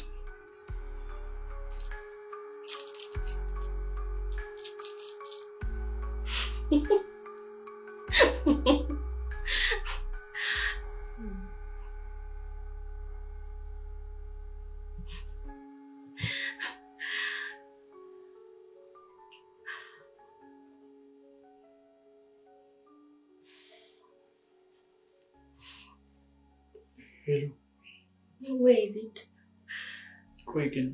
ሄሎ ወይ ዚድ ቆይ ግን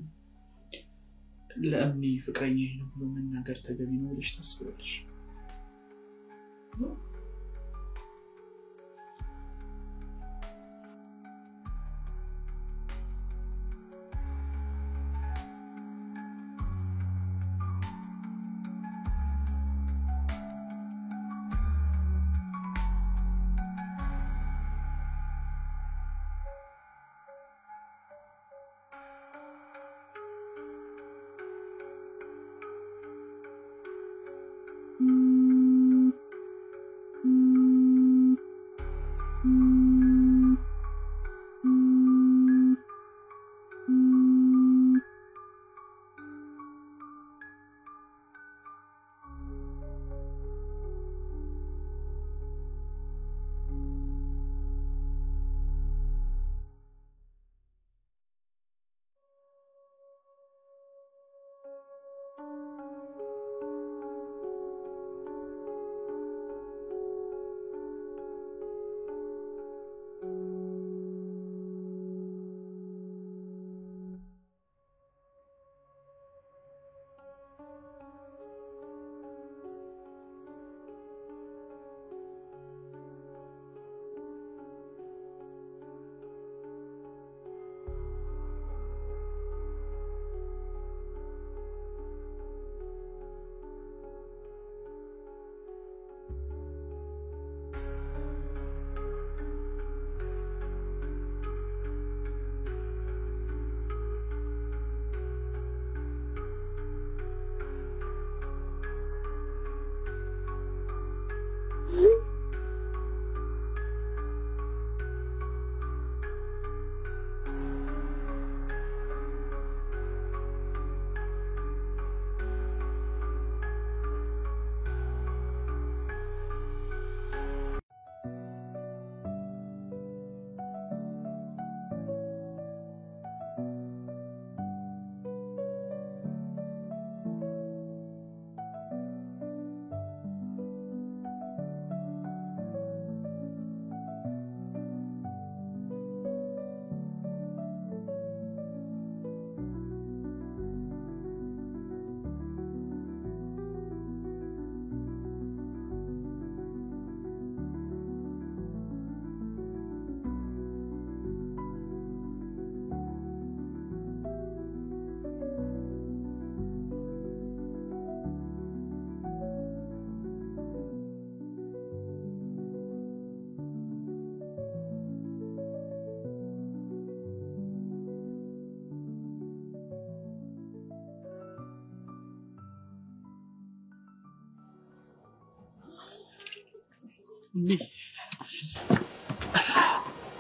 ለእምኒ ፍቅረኛዬ ነው ብሎ መናገር ተገቢ ነው ብለሽ ታስቢያለሽ?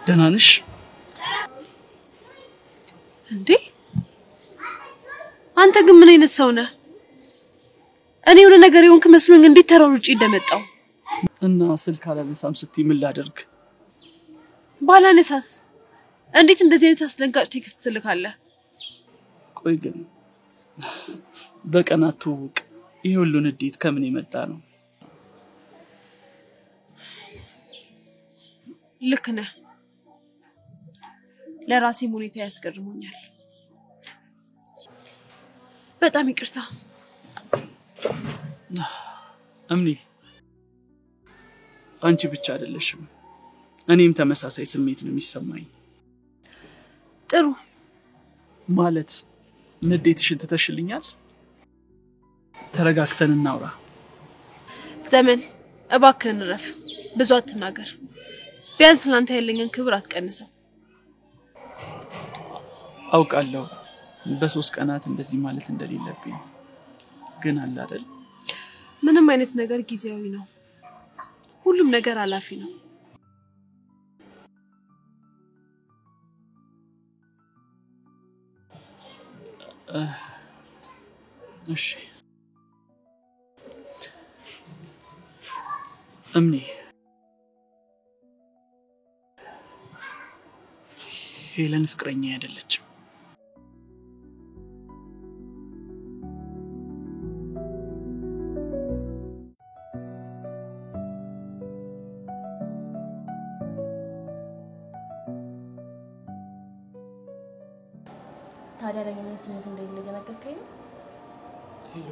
ደህና ነሽ እንዴ? አንተ ግን ምን አይነት ሰው ነህ? እኔ የሆነ ነገር የሆንክ መስሎኝ እንዴት ተራሩጭ እንደመጣው እና ስልክ አላነሳም ስትይ ምን ላደርግ? ባላነሳስ እንዴት እንደዚህ አይነት አስደንጋጭ ቴክስት ትልካለህ? ቆይ ግን በቀናት ትውውቅ ይሄ ሁሉ ንዴት ከምን የመጣ ነው? ልክ ነህ። ለራሴ ሁኔታ ያስገርሙኛል። በጣም ይቅርታ። እምኒ አንቺ ብቻ አይደለሽም፣ እኔም ተመሳሳይ ስሜት ነው የሚሰማኝ። ጥሩ ማለት ንዴትሽን ትተሽልኛል? ተረጋግተን እናውራ። ዘመን እባክህን ረፍ፣ ብዙ አትናገር። ቢያንስ ላንተ ያለኝን ክብር አትቀንሰው። አውቃለሁ በ3 ቀናት እንደዚህ ማለት እንደሌለብኝ፣ ግን አለ አይደል? ምንም አይነት ነገር ጊዜያዊ ነው። ሁሉም ነገር አላፊ ነው። እሺ እምኒ ሄለን ፍቅረኛ አይደለችም። ታዲያ ለምን ስሜት እንደሌለገነከከኝ? ሄሎ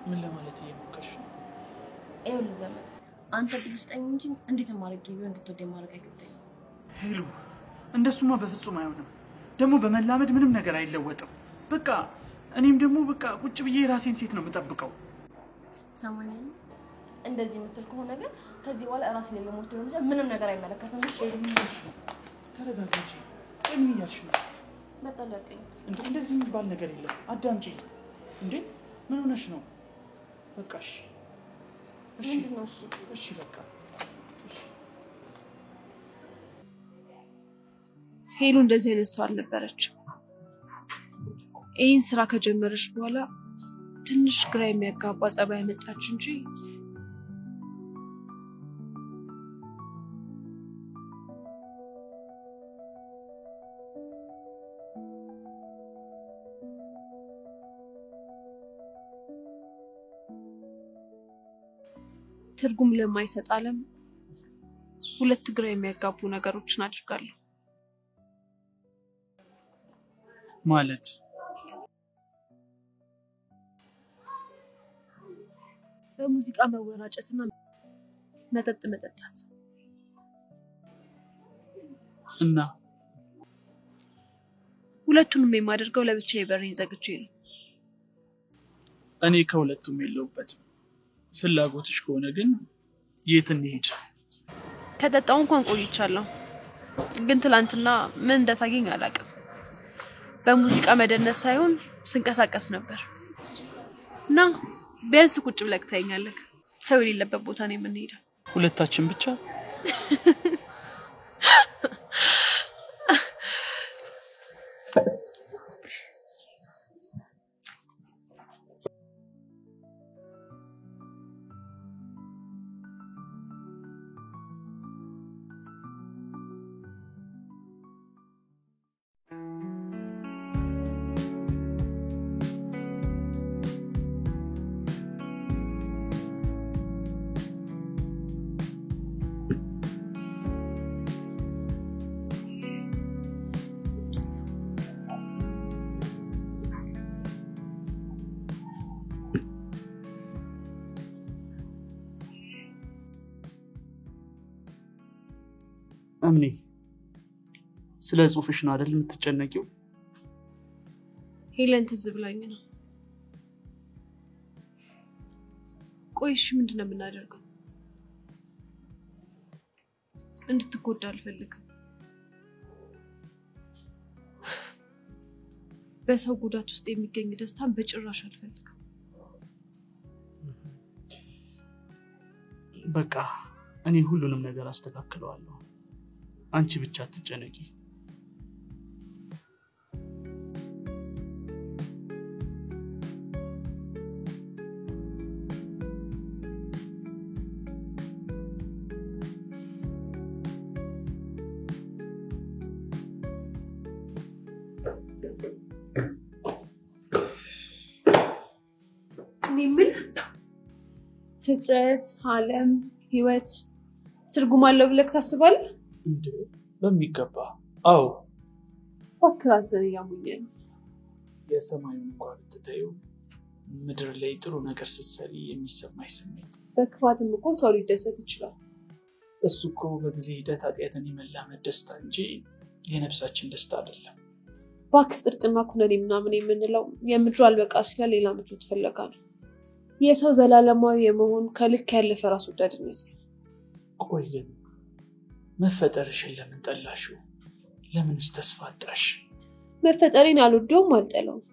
ምን ለማለት እየሞከርሽ ነው? ይኸውልህ ዘመን አንተ ድል ውስጠኝ እንጂ እንዴት ማድረግ ቢሆን እንድትወደኝ ማድረግ አይከብደኝም። ሄሎ እንደሱማ በፍጹም አይሆንም። ደግሞ በመላመድ ምንም ነገር አይለወጥም። በቃ እኔም ደግሞ በቃ ቁጭ ብዬ ራሴን ሴት ነው የምጠብቀው። ሰማኝ እንደዚህ የምትል ከሆነ ግን ከዚህ በኋላ ራስ ላይ ለሞት ነው እንጂ ምንም ነገር አይመለከትም። እሺ ተረጋጋጂ። ምን እያልሽ ነው? መጣላቀኝ እንደዚህ የሚባል ነገር የለም። አዳምጪ። እንዴ ምን ሆነሽ ነው? በቃ እሺ ምንድነው? እሺ በቃ ሄሉ እንደዚህ አይነት ሰው አልነበረችም። ይህን ስራ ከጀመረች በኋላ ትንሽ ግራ የሚያጋባ ጸባይ መጣች እንጂ ትርጉም ለማይሰጥ ዓለም ሁለት ግራ የሚያጋቡ ነገሮችን አድርጋለሁ። ማለት በሙዚቃ መወራጨትና መጠጥ መጠጣት እና ሁለቱንም የማደርገው ለብቻዬ በሬን ዘግቼ ነው። እኔ ከሁለቱም የለውበትም። ፍላጎትሽ ከሆነ ግን የት እንሂድ? ከጠጣው እንኳን ቆይቻለሁ፣ ግን ትላንትና ምን እንደታገኝ አላውቅም። በሙዚቃ መደነስ ሳይሆን ስንቀሳቀስ ነበር እና ቢያንስ ቁጭ ብለህ ታየኛለህ። ሰው የሌለበት ቦታ ነው የምንሄደው። ሁለታችን ብቻ? እምኒ ስለ ጽሁፍሽ ነው አይደል የምትጨነቂው? ሄለን ትዝ ብላኝ ነው። ቆይሽ ምንድነው የምናደርገው? እንድትጎዳ አልፈልግም። በሰው ጉዳት ውስጥ የሚገኝ ደስታን በጭራሽ አልፈልግም። በቃ እኔ ሁሉንም ነገር አስተካክለዋለሁ። አንቺ ብቻ አትጨነቂ። ፍጥረት ዓለም ህይወት ትርጉም አለው ብለህ ታስባለህ? እንዴ በሚገባ አዎ። ወክራዘን ያሙኛል። የሰማዩን እንኳን ትተዩ ምድር ላይ ጥሩ ነገር ስትሰሪ የሚሰማኝ ስሜት በክፋትም እኮ ሰው ሊደሰት ይችላል። እሱ እኮ በጊዜ ሂደት ኃጢአትን የመላመድ ደስታ እንጂ የነፍሳችን ደስታ አይደለም። እባክህ ጽድቅና ኩነኔ ምናምን የምንለው የምድሩ አልበቃ ሲላ ሌላ ምድር ትፈለጋ ነው። የሰው ዘላለማዊ የመሆን ከልክ ያለፈ ራስ ወዳድነት ነው። ቆይ መፈጠርሽን ለምን ጠላሽው? ለምንስ ተስፋ አጣሽ? መፈጠሬን አልወደውም አልጠላውም።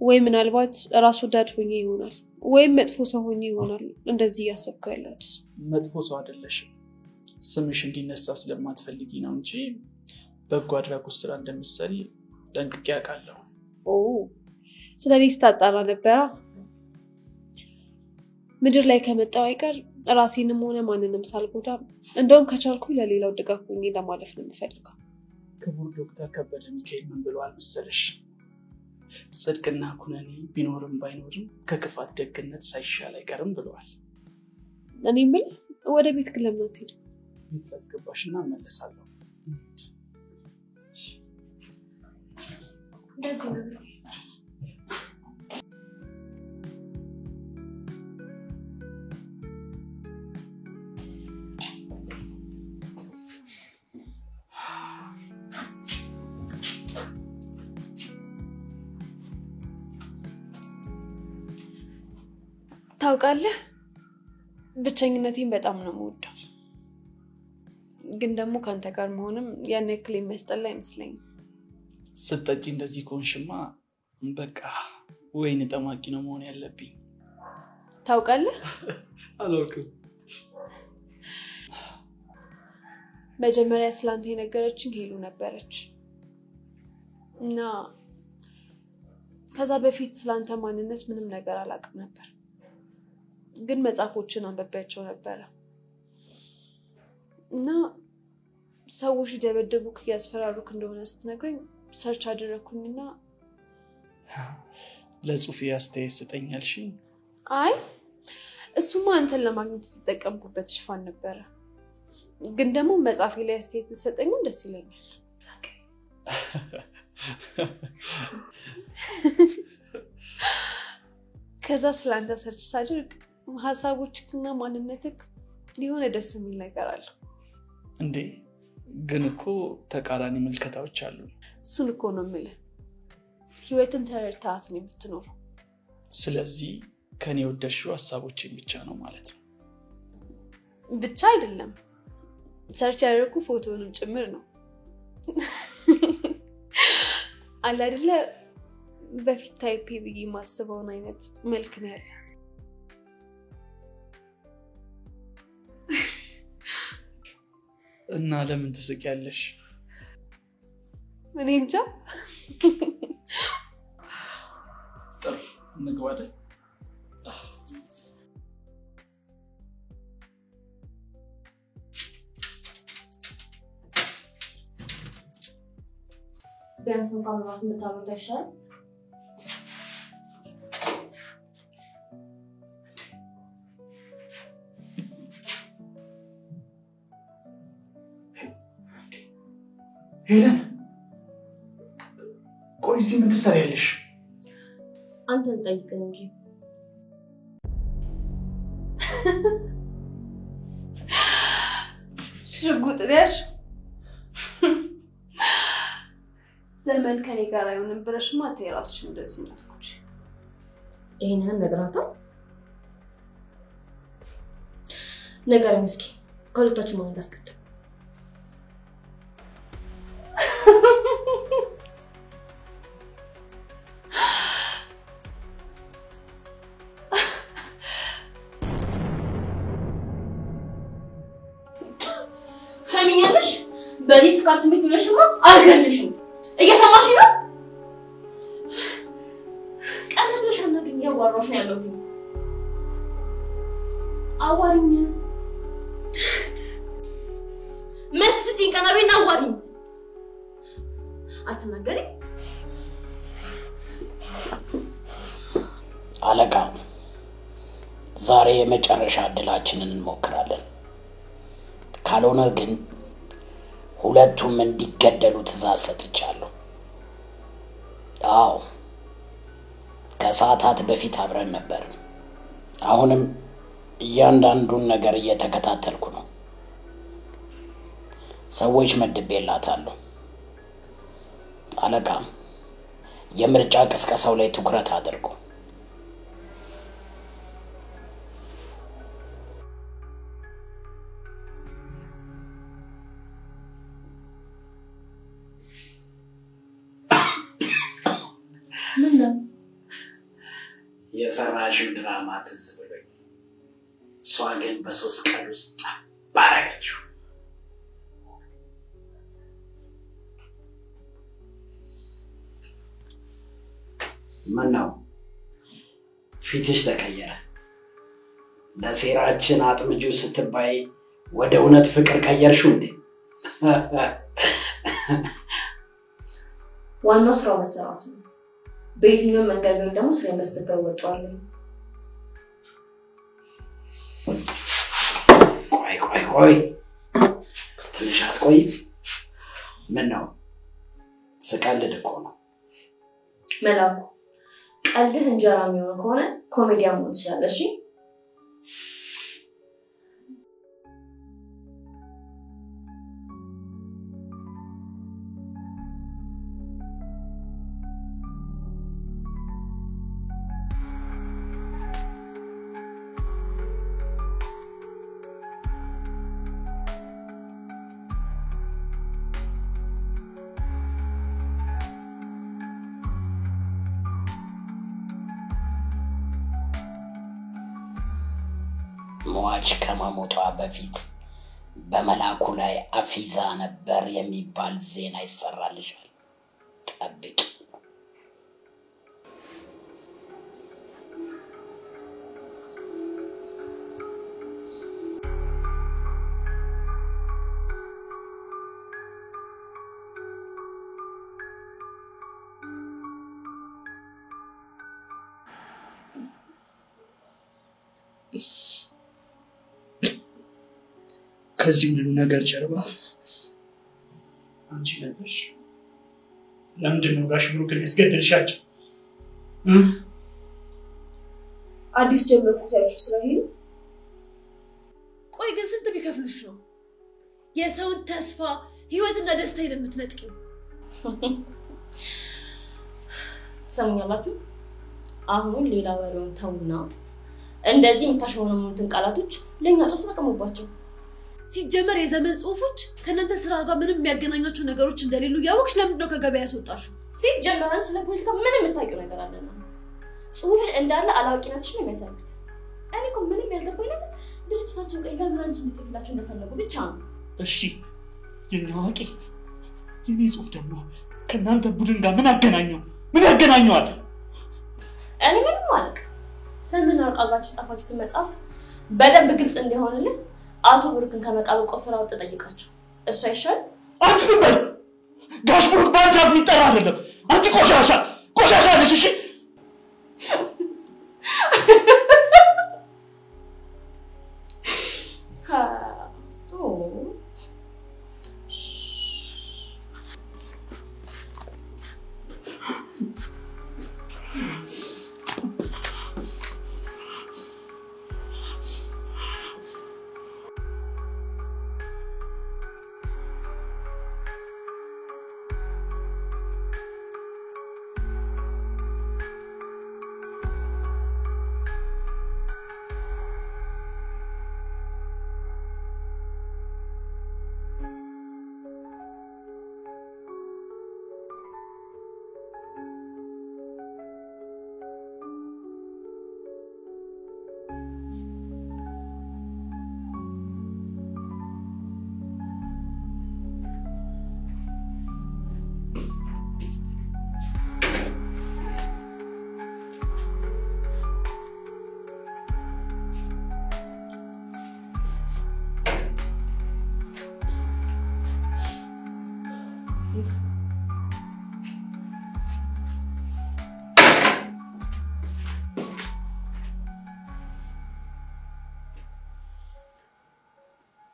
ወይ ምናልባት ራስ ወዳድ ሆኜ ይሆናል ወይም መጥፎ ሰው ሆኜ ይሆናል እንደዚህ እያሰብኩ ያለሁት። መጥፎ ሰው አይደለሽም። ስምሽ እንዲነሳ ስለማትፈልጊ ነው እንጂ በጎ አድራጎት ስራ እንደምትሰሪ ጠንቅቄ አውቃለሁ። ስለዚህ ስታጣራ ነበራ። ምድር ላይ ከመጣው አይቀር ራሴንም ሆነ ማንንም ሳልጎዳ እንደውም ከቻልኩኝ ለሌላው ድጋፍ ሆኜ ለማለፍ ነው የምፈልገው። ክቡር ዶክተር ከበደ ሚካኤል ምን ብለዋል መሰለሽ? ጽድቅና ኩነኔ ቢኖርም ባይኖርም ከክፋት ደግነት ሳይሻል አይቀርም ብለዋል። እኔ ምን ወደ ቤት ግን ለምን አትሄድም? ቤት ላስገባሽና እመለሳለሁ። እንደዚህ ነው። ታውቃለህ ብቸኝነቴን በጣም ነው የምወደው። ግን ደግሞ ካንተ ጋር መሆንም ያን ያክል የሚያስጠላ አይመስለኝም። ስትጠጪ እንደዚህ ከሆንሽማ በቃ ወይን ጠማቂ ነው መሆን ያለብኝ። ታውቃለህ? አላውቅም። መጀመሪያ ስላንተ የነገረችኝ ሄሉ ነበረች እና ከዛ በፊት ስላንተ ማንነት ምንም ነገር አላውቅም ነበር። ግን መጽሐፎችን አንብቤያቸው ነበር እና ሰዎች ይደበደቡክ ያስፈራሩክ እንደሆነ ስትነግረኝ ሰርች አደረኩኝና ለጽሁፌ አስተያየት ሰጠኛልሽ? አይ እሱማ አንተን ለማግኘት ተጠቀምኩበት ሽፋን ነበር። ግን ደግሞ መጽሐፌ ላይ አስተያየት ብትሰጠኝ ደስ ይለኛል። ከዛ ስላንተ ሰርች ሳደርግ ሐሳቦችክና ማንነትክ ሊሆነ ደስ የሚል ነገር አለ። እንዴ ግን እኮ ተቃራኒ ምልከታዎች አሉ። እሱን እኮ ነው የምልህ። ህይወትን ተረድተሃት ነው የምትኖረው። ስለዚህ ከኔ ወደድሽው ሐሳቦችን ብቻ ነው ማለት ነው? ብቻ አይደለም፣ ሰርች ያደረኩ ፎቶውንም ጭምር ነው። አለ አይደለ በፊት ታይፕ ብዬ ማስበውን አይነት መልክ ነው ያለ። እና ለምን ትስቂያለሽ? እኔ እንጃ። ጥሩ እንግባ አይደል? ቢያንስ እንኳን መብራት የምታበራ ይሻላል። ሄለን ቆይ እዚህ ምን ትሰሪያለሽ? አንተን ጠይቀኝ እንጂ። ሽጉጥ ነሽ? ዘመን ከኔ ጋር አይሆንም ብለሽማ ተራስሽ እንደዚህ ነው ትኩች። ይሄንን ነግራታል። ነገረኝ እስኪ ከሁለታችሁ ማን እንዳስቀደም። ትሰሚኛለሽ? በዚህ ስካር ስሜት ሆነሽማ አልገልሽም። እየሰማሽ ነው? ቀና ብለሽ አናግሪኝ። ያዋራሽ ነው ያለሁት። አዋሪኝ መልስ ስጪኝ። ቀና በይና አዋሪኝ። አትናገሪ። አለቃ ዛሬ የመጨረሻ እድላችንን እንሞክራለን። ካልሆነ ግን ሁለቱም እንዲገደሉ ትዕዛዝ ሰጥቻለሁ። አዎ ከሰዓታት በፊት አብረን ነበር። አሁንም እያንዳንዱን ነገር እየተከታተልኩ ነው። ሰዎች መድቤላታለሁ። አለቃ የምርጫ ቅስቀሳው ላይ ትኩረት አድርጉ። ምነው የሰራሽው ድራማ ትዝ ብሎኝ እሷ ግን በ3 ቀን ውስጥ ባረገችው። ምነው ፊትሽ ተቀየረ? ለሴራችን አጥምጁ ስትባይ ወደ እውነት ፍቅር ቀየርሽው እንዴ? ዋናው ስራው መሰራቱ ነው። በየትኛው መንገድ ነው ደግሞ ስራዬን በስተቀር ወጣዋለሁ። ቆይ ትንሽ አትቆይ። ምነው ስቀልድ እኮ ነው። መላኩ ቀልድህ እንጀራ የሚሆን ከሆነ ኮሜዲያን መሆን ትችላለህ። እሺ ሟች ከመሞቷ በፊት በመላኩ ላይ አፊዛ ነበር የሚባል ዜና ይሰራልሻል። ጠብቂ። ከዚህ ሁሉ ነገር ጀርባ አንቺ ነበርሽ። ለምንድን ነው ጋሽ ብሩክን ያስገደልሻቸው? አዲስ ጀመርኩት ያልሽው ስራ ይሄ ነው? ቆይ ግን ስንት ቢከፍሉሽ ነው የሰውን ተስፋ ህይወትና ደስታ የምትነጥቂው? ሰሙኛላችሁ? አሁን ሌላ ወሬውን ተውና እንደዚህ የምታሽሞነሙትን ቃላቶች ለኛ ጽሁፍ ተጠቅሙባቸው። ሲጀመር የዘመን ጽሁፎች ከእናንተ ስራ ጋር ምንም የሚያገናኛቸው ነገሮች እንደሌሉ ያወቅሽ ለምንድን ነው ከገበያ ያስወጣሽው? ሲጀመር ስለ ፖለቲካ ምንም የምታውቂው ነገር አለና ጽሁፍ እንዳለ አላዋቂነትሽ ነው የሚያሳዩት። እኔ እኮ ምንም ያልገባኝ ነገር ድርጅታችን ቀይ ለምን አንቺ እንድትጽፍላችሁ እንደፈለጉ ብቻ ነው። እሺ የኔ አዋቂ፣ የኔ ጽሁፍ ደግሞ ከእናንተ ቡድን ጋር ምን አገናኘው? ምን ያገናኘዋል? እኔ ምንም አልቅ። ሰምን አርቃጋችሁ ጣፋችሁትን መጽሐፍ በደንብ ግልጽ እንዲሆንልህ አቶ ብሩክን ከመቃብር ቆፍረው ተጠይቃቸው። እሱ አይሻል? አንቺ ዝም በይ። ጋሽ ብሩክ ባንቺ የሚጠራ አይደለም። አንቺ ቆሻሻ ነሽ። እሺ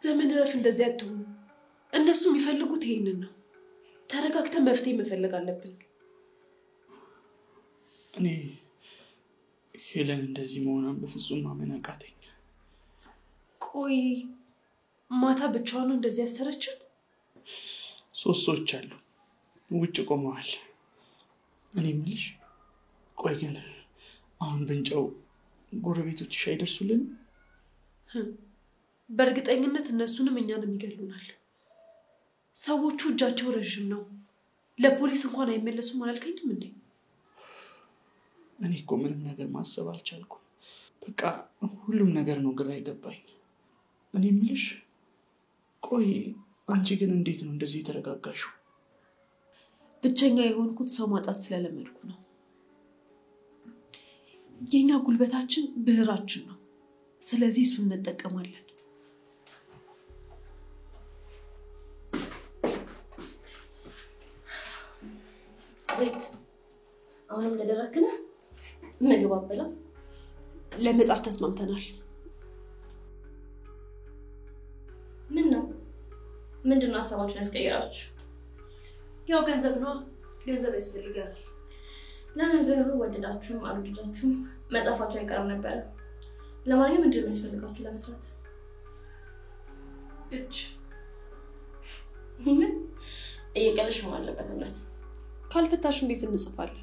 ዘመን ረፍ እንደዚህ አትሁን። እነሱ የሚፈልጉት ይሄንን ነው። ተረጋግተን መፍትሄ መፈለግ አለብን። እኔ ሄለን እንደዚህ መሆኗን በፍጹም ማመን አቃተኝ። ቆይ ማታ ብቻዋን ነው እንደዚህ ያሰረችን? 3 ሰዎች አሉ ውጭ ቆመዋል። እኔ ምልሽ ቆይ ግን አሁን ብንጨው ጎረቤቶችሽ አይደርሱልን? በእርግጠኝነት እነሱንም እኛንም ይገሉናል። ሰዎቹ እጃቸው ረጅም ነው። ለፖሊስ እንኳን አይመለሱም አላልከኝም እንዴ? እኔ እኮ ምንም ነገር ማሰብ አልቻልኩም። በቃ ሁሉም ነገር ነው ግራ የገባኝ። እኔ ምልሽ ቆይ አንቺ ግን እንዴት ነው እንደዚህ የተረጋጋሽው? ብቸኛ የሆንኩት ሰው ማጣት ስለለመድኩ ነው። የኛ ጉልበታችን ብዕራችን ነው። ስለዚህ እሱን እንጠቀማለን። ዘይት አሁንም እንደደረክነ ምግብ አበላ። ለመጻፍ ተስማምተናል። ምን ነው ምንድነው ሐሳባችሁን ያስቀየራችሁ? ያው ገንዘብ ነው። ገንዘብ ያስፈልጋል። ለነገሩ ወደዳችሁም አልወደዳችሁም መጻፋችሁ አይቀርም ነበር። ለማንኛውም ምንድነው ያስፈልጋችሁ ለመስራት? እጅ ምን እየቀለሽ ነው አለበት እምነት። ካልፈታሽ እንዴት እንጽፋለን?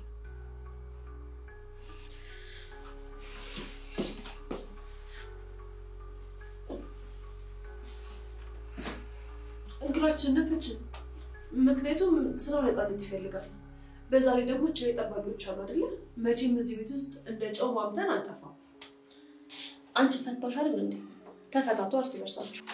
እግራችን ነፍች። ምክንያቱም ስራው ነፃነት ይፈልጋል። በዛ ላይ ደግሞ ጭሬ ጠባቂዎች አሉ አይደለ? መቼም እዚህ ቤት ውስጥ እንደ ጨው ማምተን አንጠፋም። አንቺ ፈታሽ አይደል እንዴ? ተፈታቱ እርስ በርሳችሁ።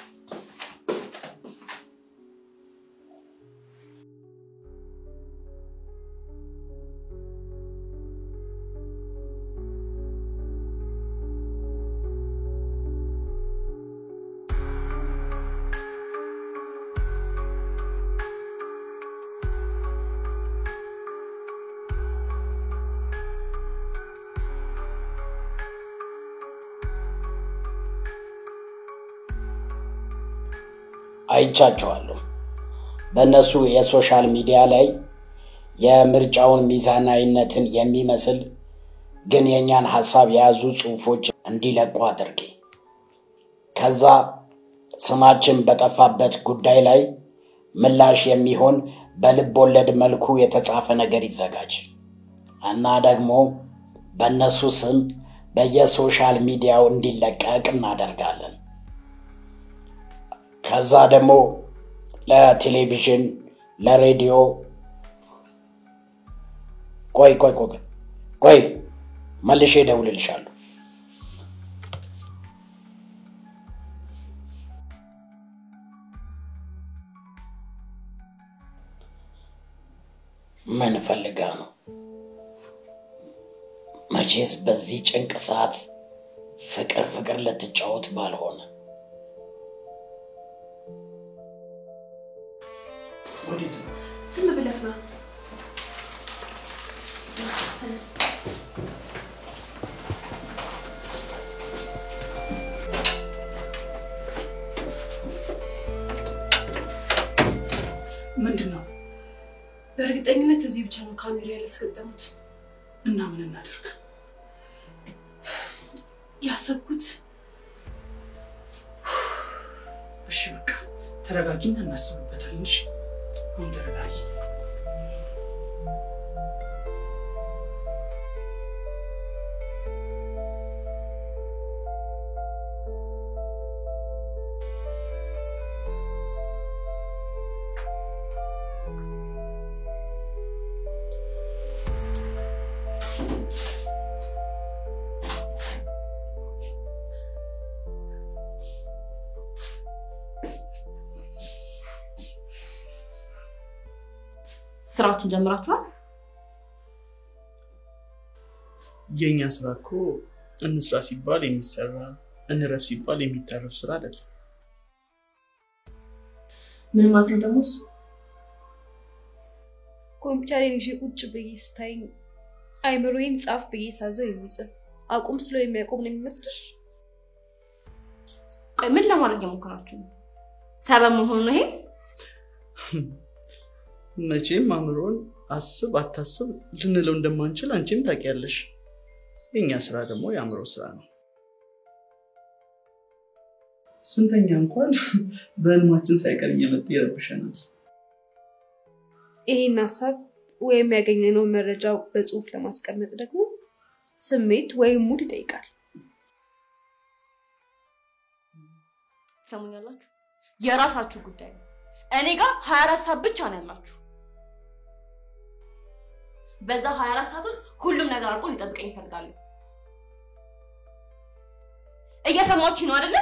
አይቻቸዋለሁ። በእነሱ የሶሻል ሚዲያ ላይ የምርጫውን ሚዛናዊነትን የሚመስል ግን የኛን ሐሳብ የያዙ ጽሑፎች እንዲለቁ አድርጌ ከዛ ስማችን በጠፋበት ጉዳይ ላይ ምላሽ የሚሆን በልብ ወለድ መልኩ የተጻፈ ነገር ይዘጋጅ እና ደግሞ በእነሱ ስም በየሶሻል ሚዲያው እንዲለቀቅ እናደርጋለን። ከዛ ደግሞ ለቴሌቪዥን ለሬዲዮ ቆይ መልሼ እደውልልሻለሁ። ምን ፈልጋ ነው? መቼስ በዚህ ጭንቅ ሰዓት ፍቅር ልትጫወት ባልሆነ። ወዴት ነው? ዝም ብለህ ነው። ተነስ። ምንድነው? በእርግጠኝነት እዚህ ብቻ ነው ካሜራ ያስገጠሙት። እና ምን እናደርግ? ያሰብኩት እሺ በቃ ተረጋጊና እናስብበታለን። እሺ አሁን ተረጋጊ። ስራዎችን ጀምራችኋል? የኛ ስራ እኮ እንስራ ሲባል የሚሰራ እንረፍ ሲባል የሚታረፍ ስራ አይደለም። ምን ማለት ነው ደግሞ? ኮምፒውተሬን ይዤ ቁጭ ብዬ ስታይኝ አይምሮዬን ጻፍ ብዬ ሳዘው የሚጽፍ አቁም ስለው የሚያቆም ነው የሚመስልሽ? ቆይ ምን ለማድረግ የሞከራችሁ ነው? ሰበብ መሆኑ ነው ይሄ? መቼም አምሮን አስብ አታስብ ልንለው እንደማንችል አንቺም ታውቂያለሽ። የኛ ስራ ደግሞ የአምሮ ስራ ነው። ስንተኛ እንኳን በህልማችን ሳይቀር እየመጣ ይረብሸናል። ይሄን ሐሳብ ወይም ያገኘነው መረጃ በጽሁፍ ለማስቀመጥ ደግሞ ስሜት ወይም ሙድ ይጠይቃል። ሰሙኛላችሁ? የራሳችሁ ጉዳይ ነው። እኔ ጋር 24 ሰዓት ብቻ ነው ያላችሁ። በዛ 24 ሰዓት ውስጥ ሁሉም ነገር አልቆ ሊጠብቀኝ ይፈልጋል። እየሰማችሁ ነው አይደል?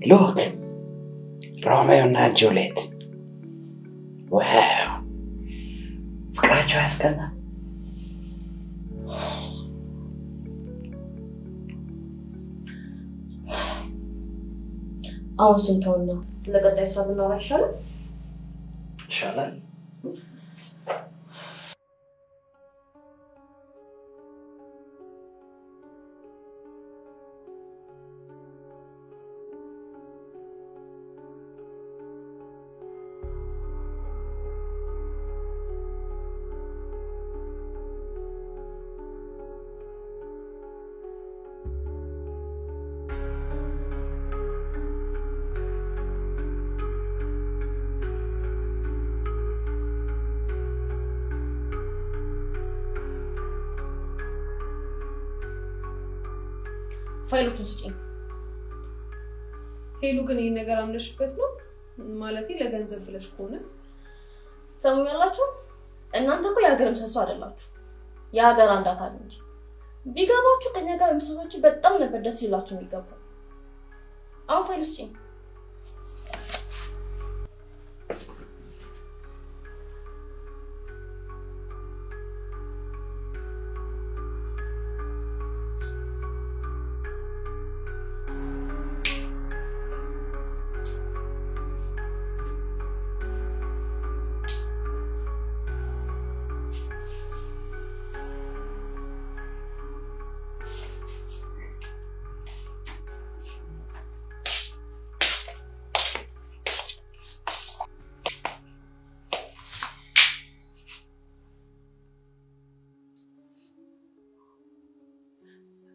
Look, Romeo and Juliet. Wow. ፍቅራቸው ያስቀናል። አሁን ስንተውን ነው? ስለ ቀጣይ ስራ ብናወራ ይሻላል? ይሻላል። ፋይሎቹን ስጪኝ። ሄሉ ግን ይሄን ነገር አምነሽበት ነው ማለት ለገንዘብ ብለሽ ከሆነ ሰሙኛላችሁ? እናንተ እኮ የሀገር ምሰሶ አይደላችሁ። የሀገር አንድ አካል እንጂ ቢገባችሁ ከኛ ጋር መስራታችሁ በጣም ነበር ደስ ይላችሁ የሚገባው። አሁን ፋይል ስጪኝ።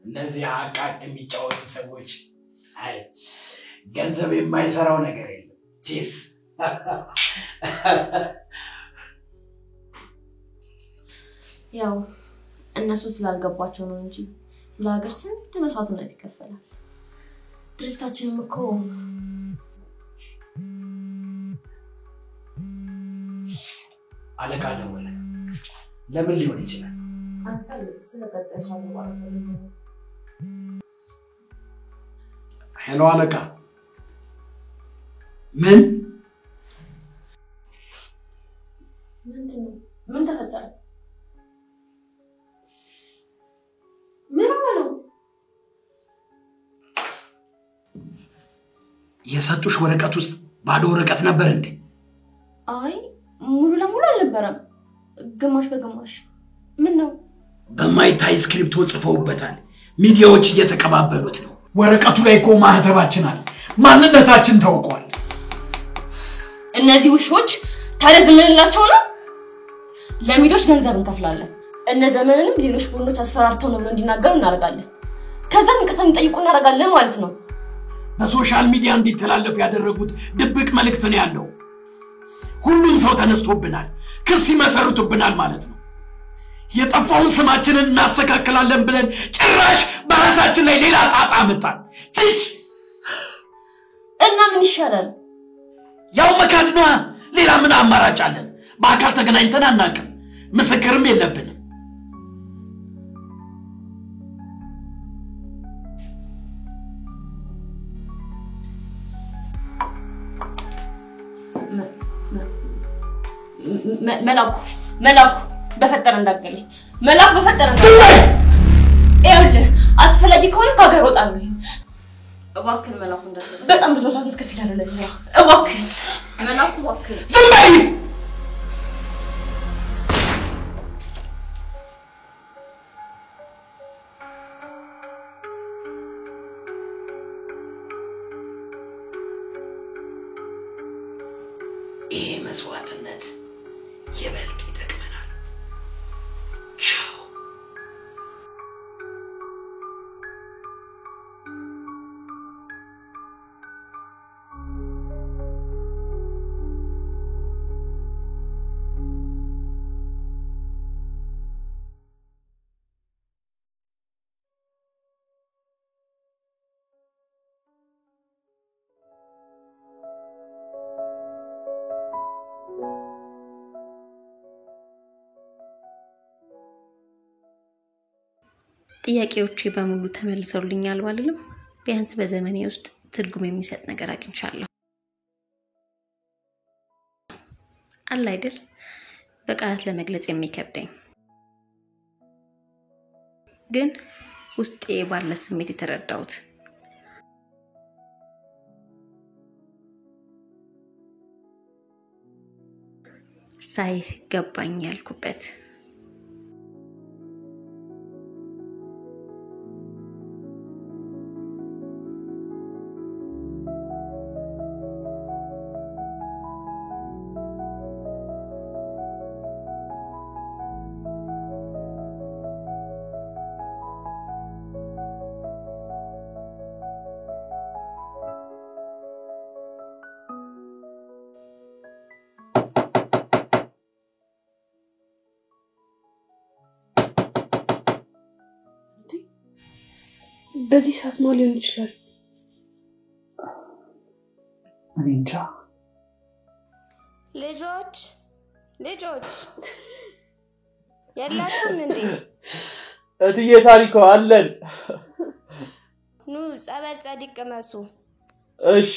እነዚህ አቃድ የሚጫወቱ ሰዎች አይ ገንዘብ የማይሰራው ነገር የለም። ቺርስ። ያው እነሱ ስላልገባቸው ነው እንጂ ለሀገር ስንት መስዋዕትነት ይከፈላል። ድርጅታችንም እኮ አለቃ ደወለ። ለምን ሊሆን ይችላል? አንሳል ስለቀጠሻው ማለት ነው። ሄሎ አለቃ። ምን ተፈጠረ? ምን ነው? የሰጡሽ ወረቀት ውስጥ ባዶ ወረቀት ነበር እንዴ? አይ ሙሉ ለሙሉ አልነበረም፣ ግማሽ በግማሽ። ምን ነው? በማይታይ ስክሪፕቶ ጽፈውበታል። ሚዲያዎች እየተቀባበሉት ነው። ወረቀቱ ላይ እኮ ማህተባችን አለ። ማንነታችን ታውቋል። እነዚህ ውሾች ታዲያ ዝም እንላቸው ነው? ለሚዲያዎች ገንዘብ እንከፍላለን። እነ ዘመንንም ሌሎች ቡድኖች አስፈራርተው ነው እንዲናገሩ እናደርጋለን። ከዛም ይቅርታ እንጠይቁ እናደርጋለን ማለት ነው። በሶሻል ሚዲያ እንዲተላለፍ ያደረጉት ድብቅ መልእክት ነው ያለው። ሁሉም ሰው ተነስቶብናል፣ ክስ ይመሰርቱብናል ማለት ነው። የጠፋውን ስማችንን እናስተካክላለን ብለን ጭራሽ በራሳችን ላይ ሌላ ጣጣ መጣን። ትሽ እና ምን ይሻላል? ያው መካድ ነው። ሌላ ምን አማራጭ አለን? በአካል ተገናኝተን አናውቅም፣ ምስክርም የለብንም። መላኩ በፈጠረ እንዳገለኝ መላኩ በፈጠረ እንዳገለኝ ይኸውልህ አስፈላጊ ከሆነ ከሀገር ወጣለሁ። እባክህን መላኩ እንዳገለኝ በጣም ብዙ ሰዓት ከፍላለሁ ለዚህ። እባክህን መላኩ እባክህን ዝም በይ። ይሄ መስዋዕትነት ይበልጥ ይጠቅመናል። ቻው። ጥያቄዎቼ በሙሉ ተመልሰውልኛል ባልልም ቢያንስ በዘመኔ ውስጥ ትርጉም የሚሰጥ ነገር አግኝቻለሁ። አለ አይደል በቃላት ለመግለጽ የሚከብደኝ ግን ውስጤ ባለ ስሜት የተረዳሁት ሳይህ ገባኝ ያልኩበት በዚህ ሰዓት ነው ሊሆን ይችላል። እንጃ። ልጆች የላችሁም እንዴ? እትዬ ታሪኮ አለን። ኑ ጸበል ጸዲቅ ቅመሱ። እሺ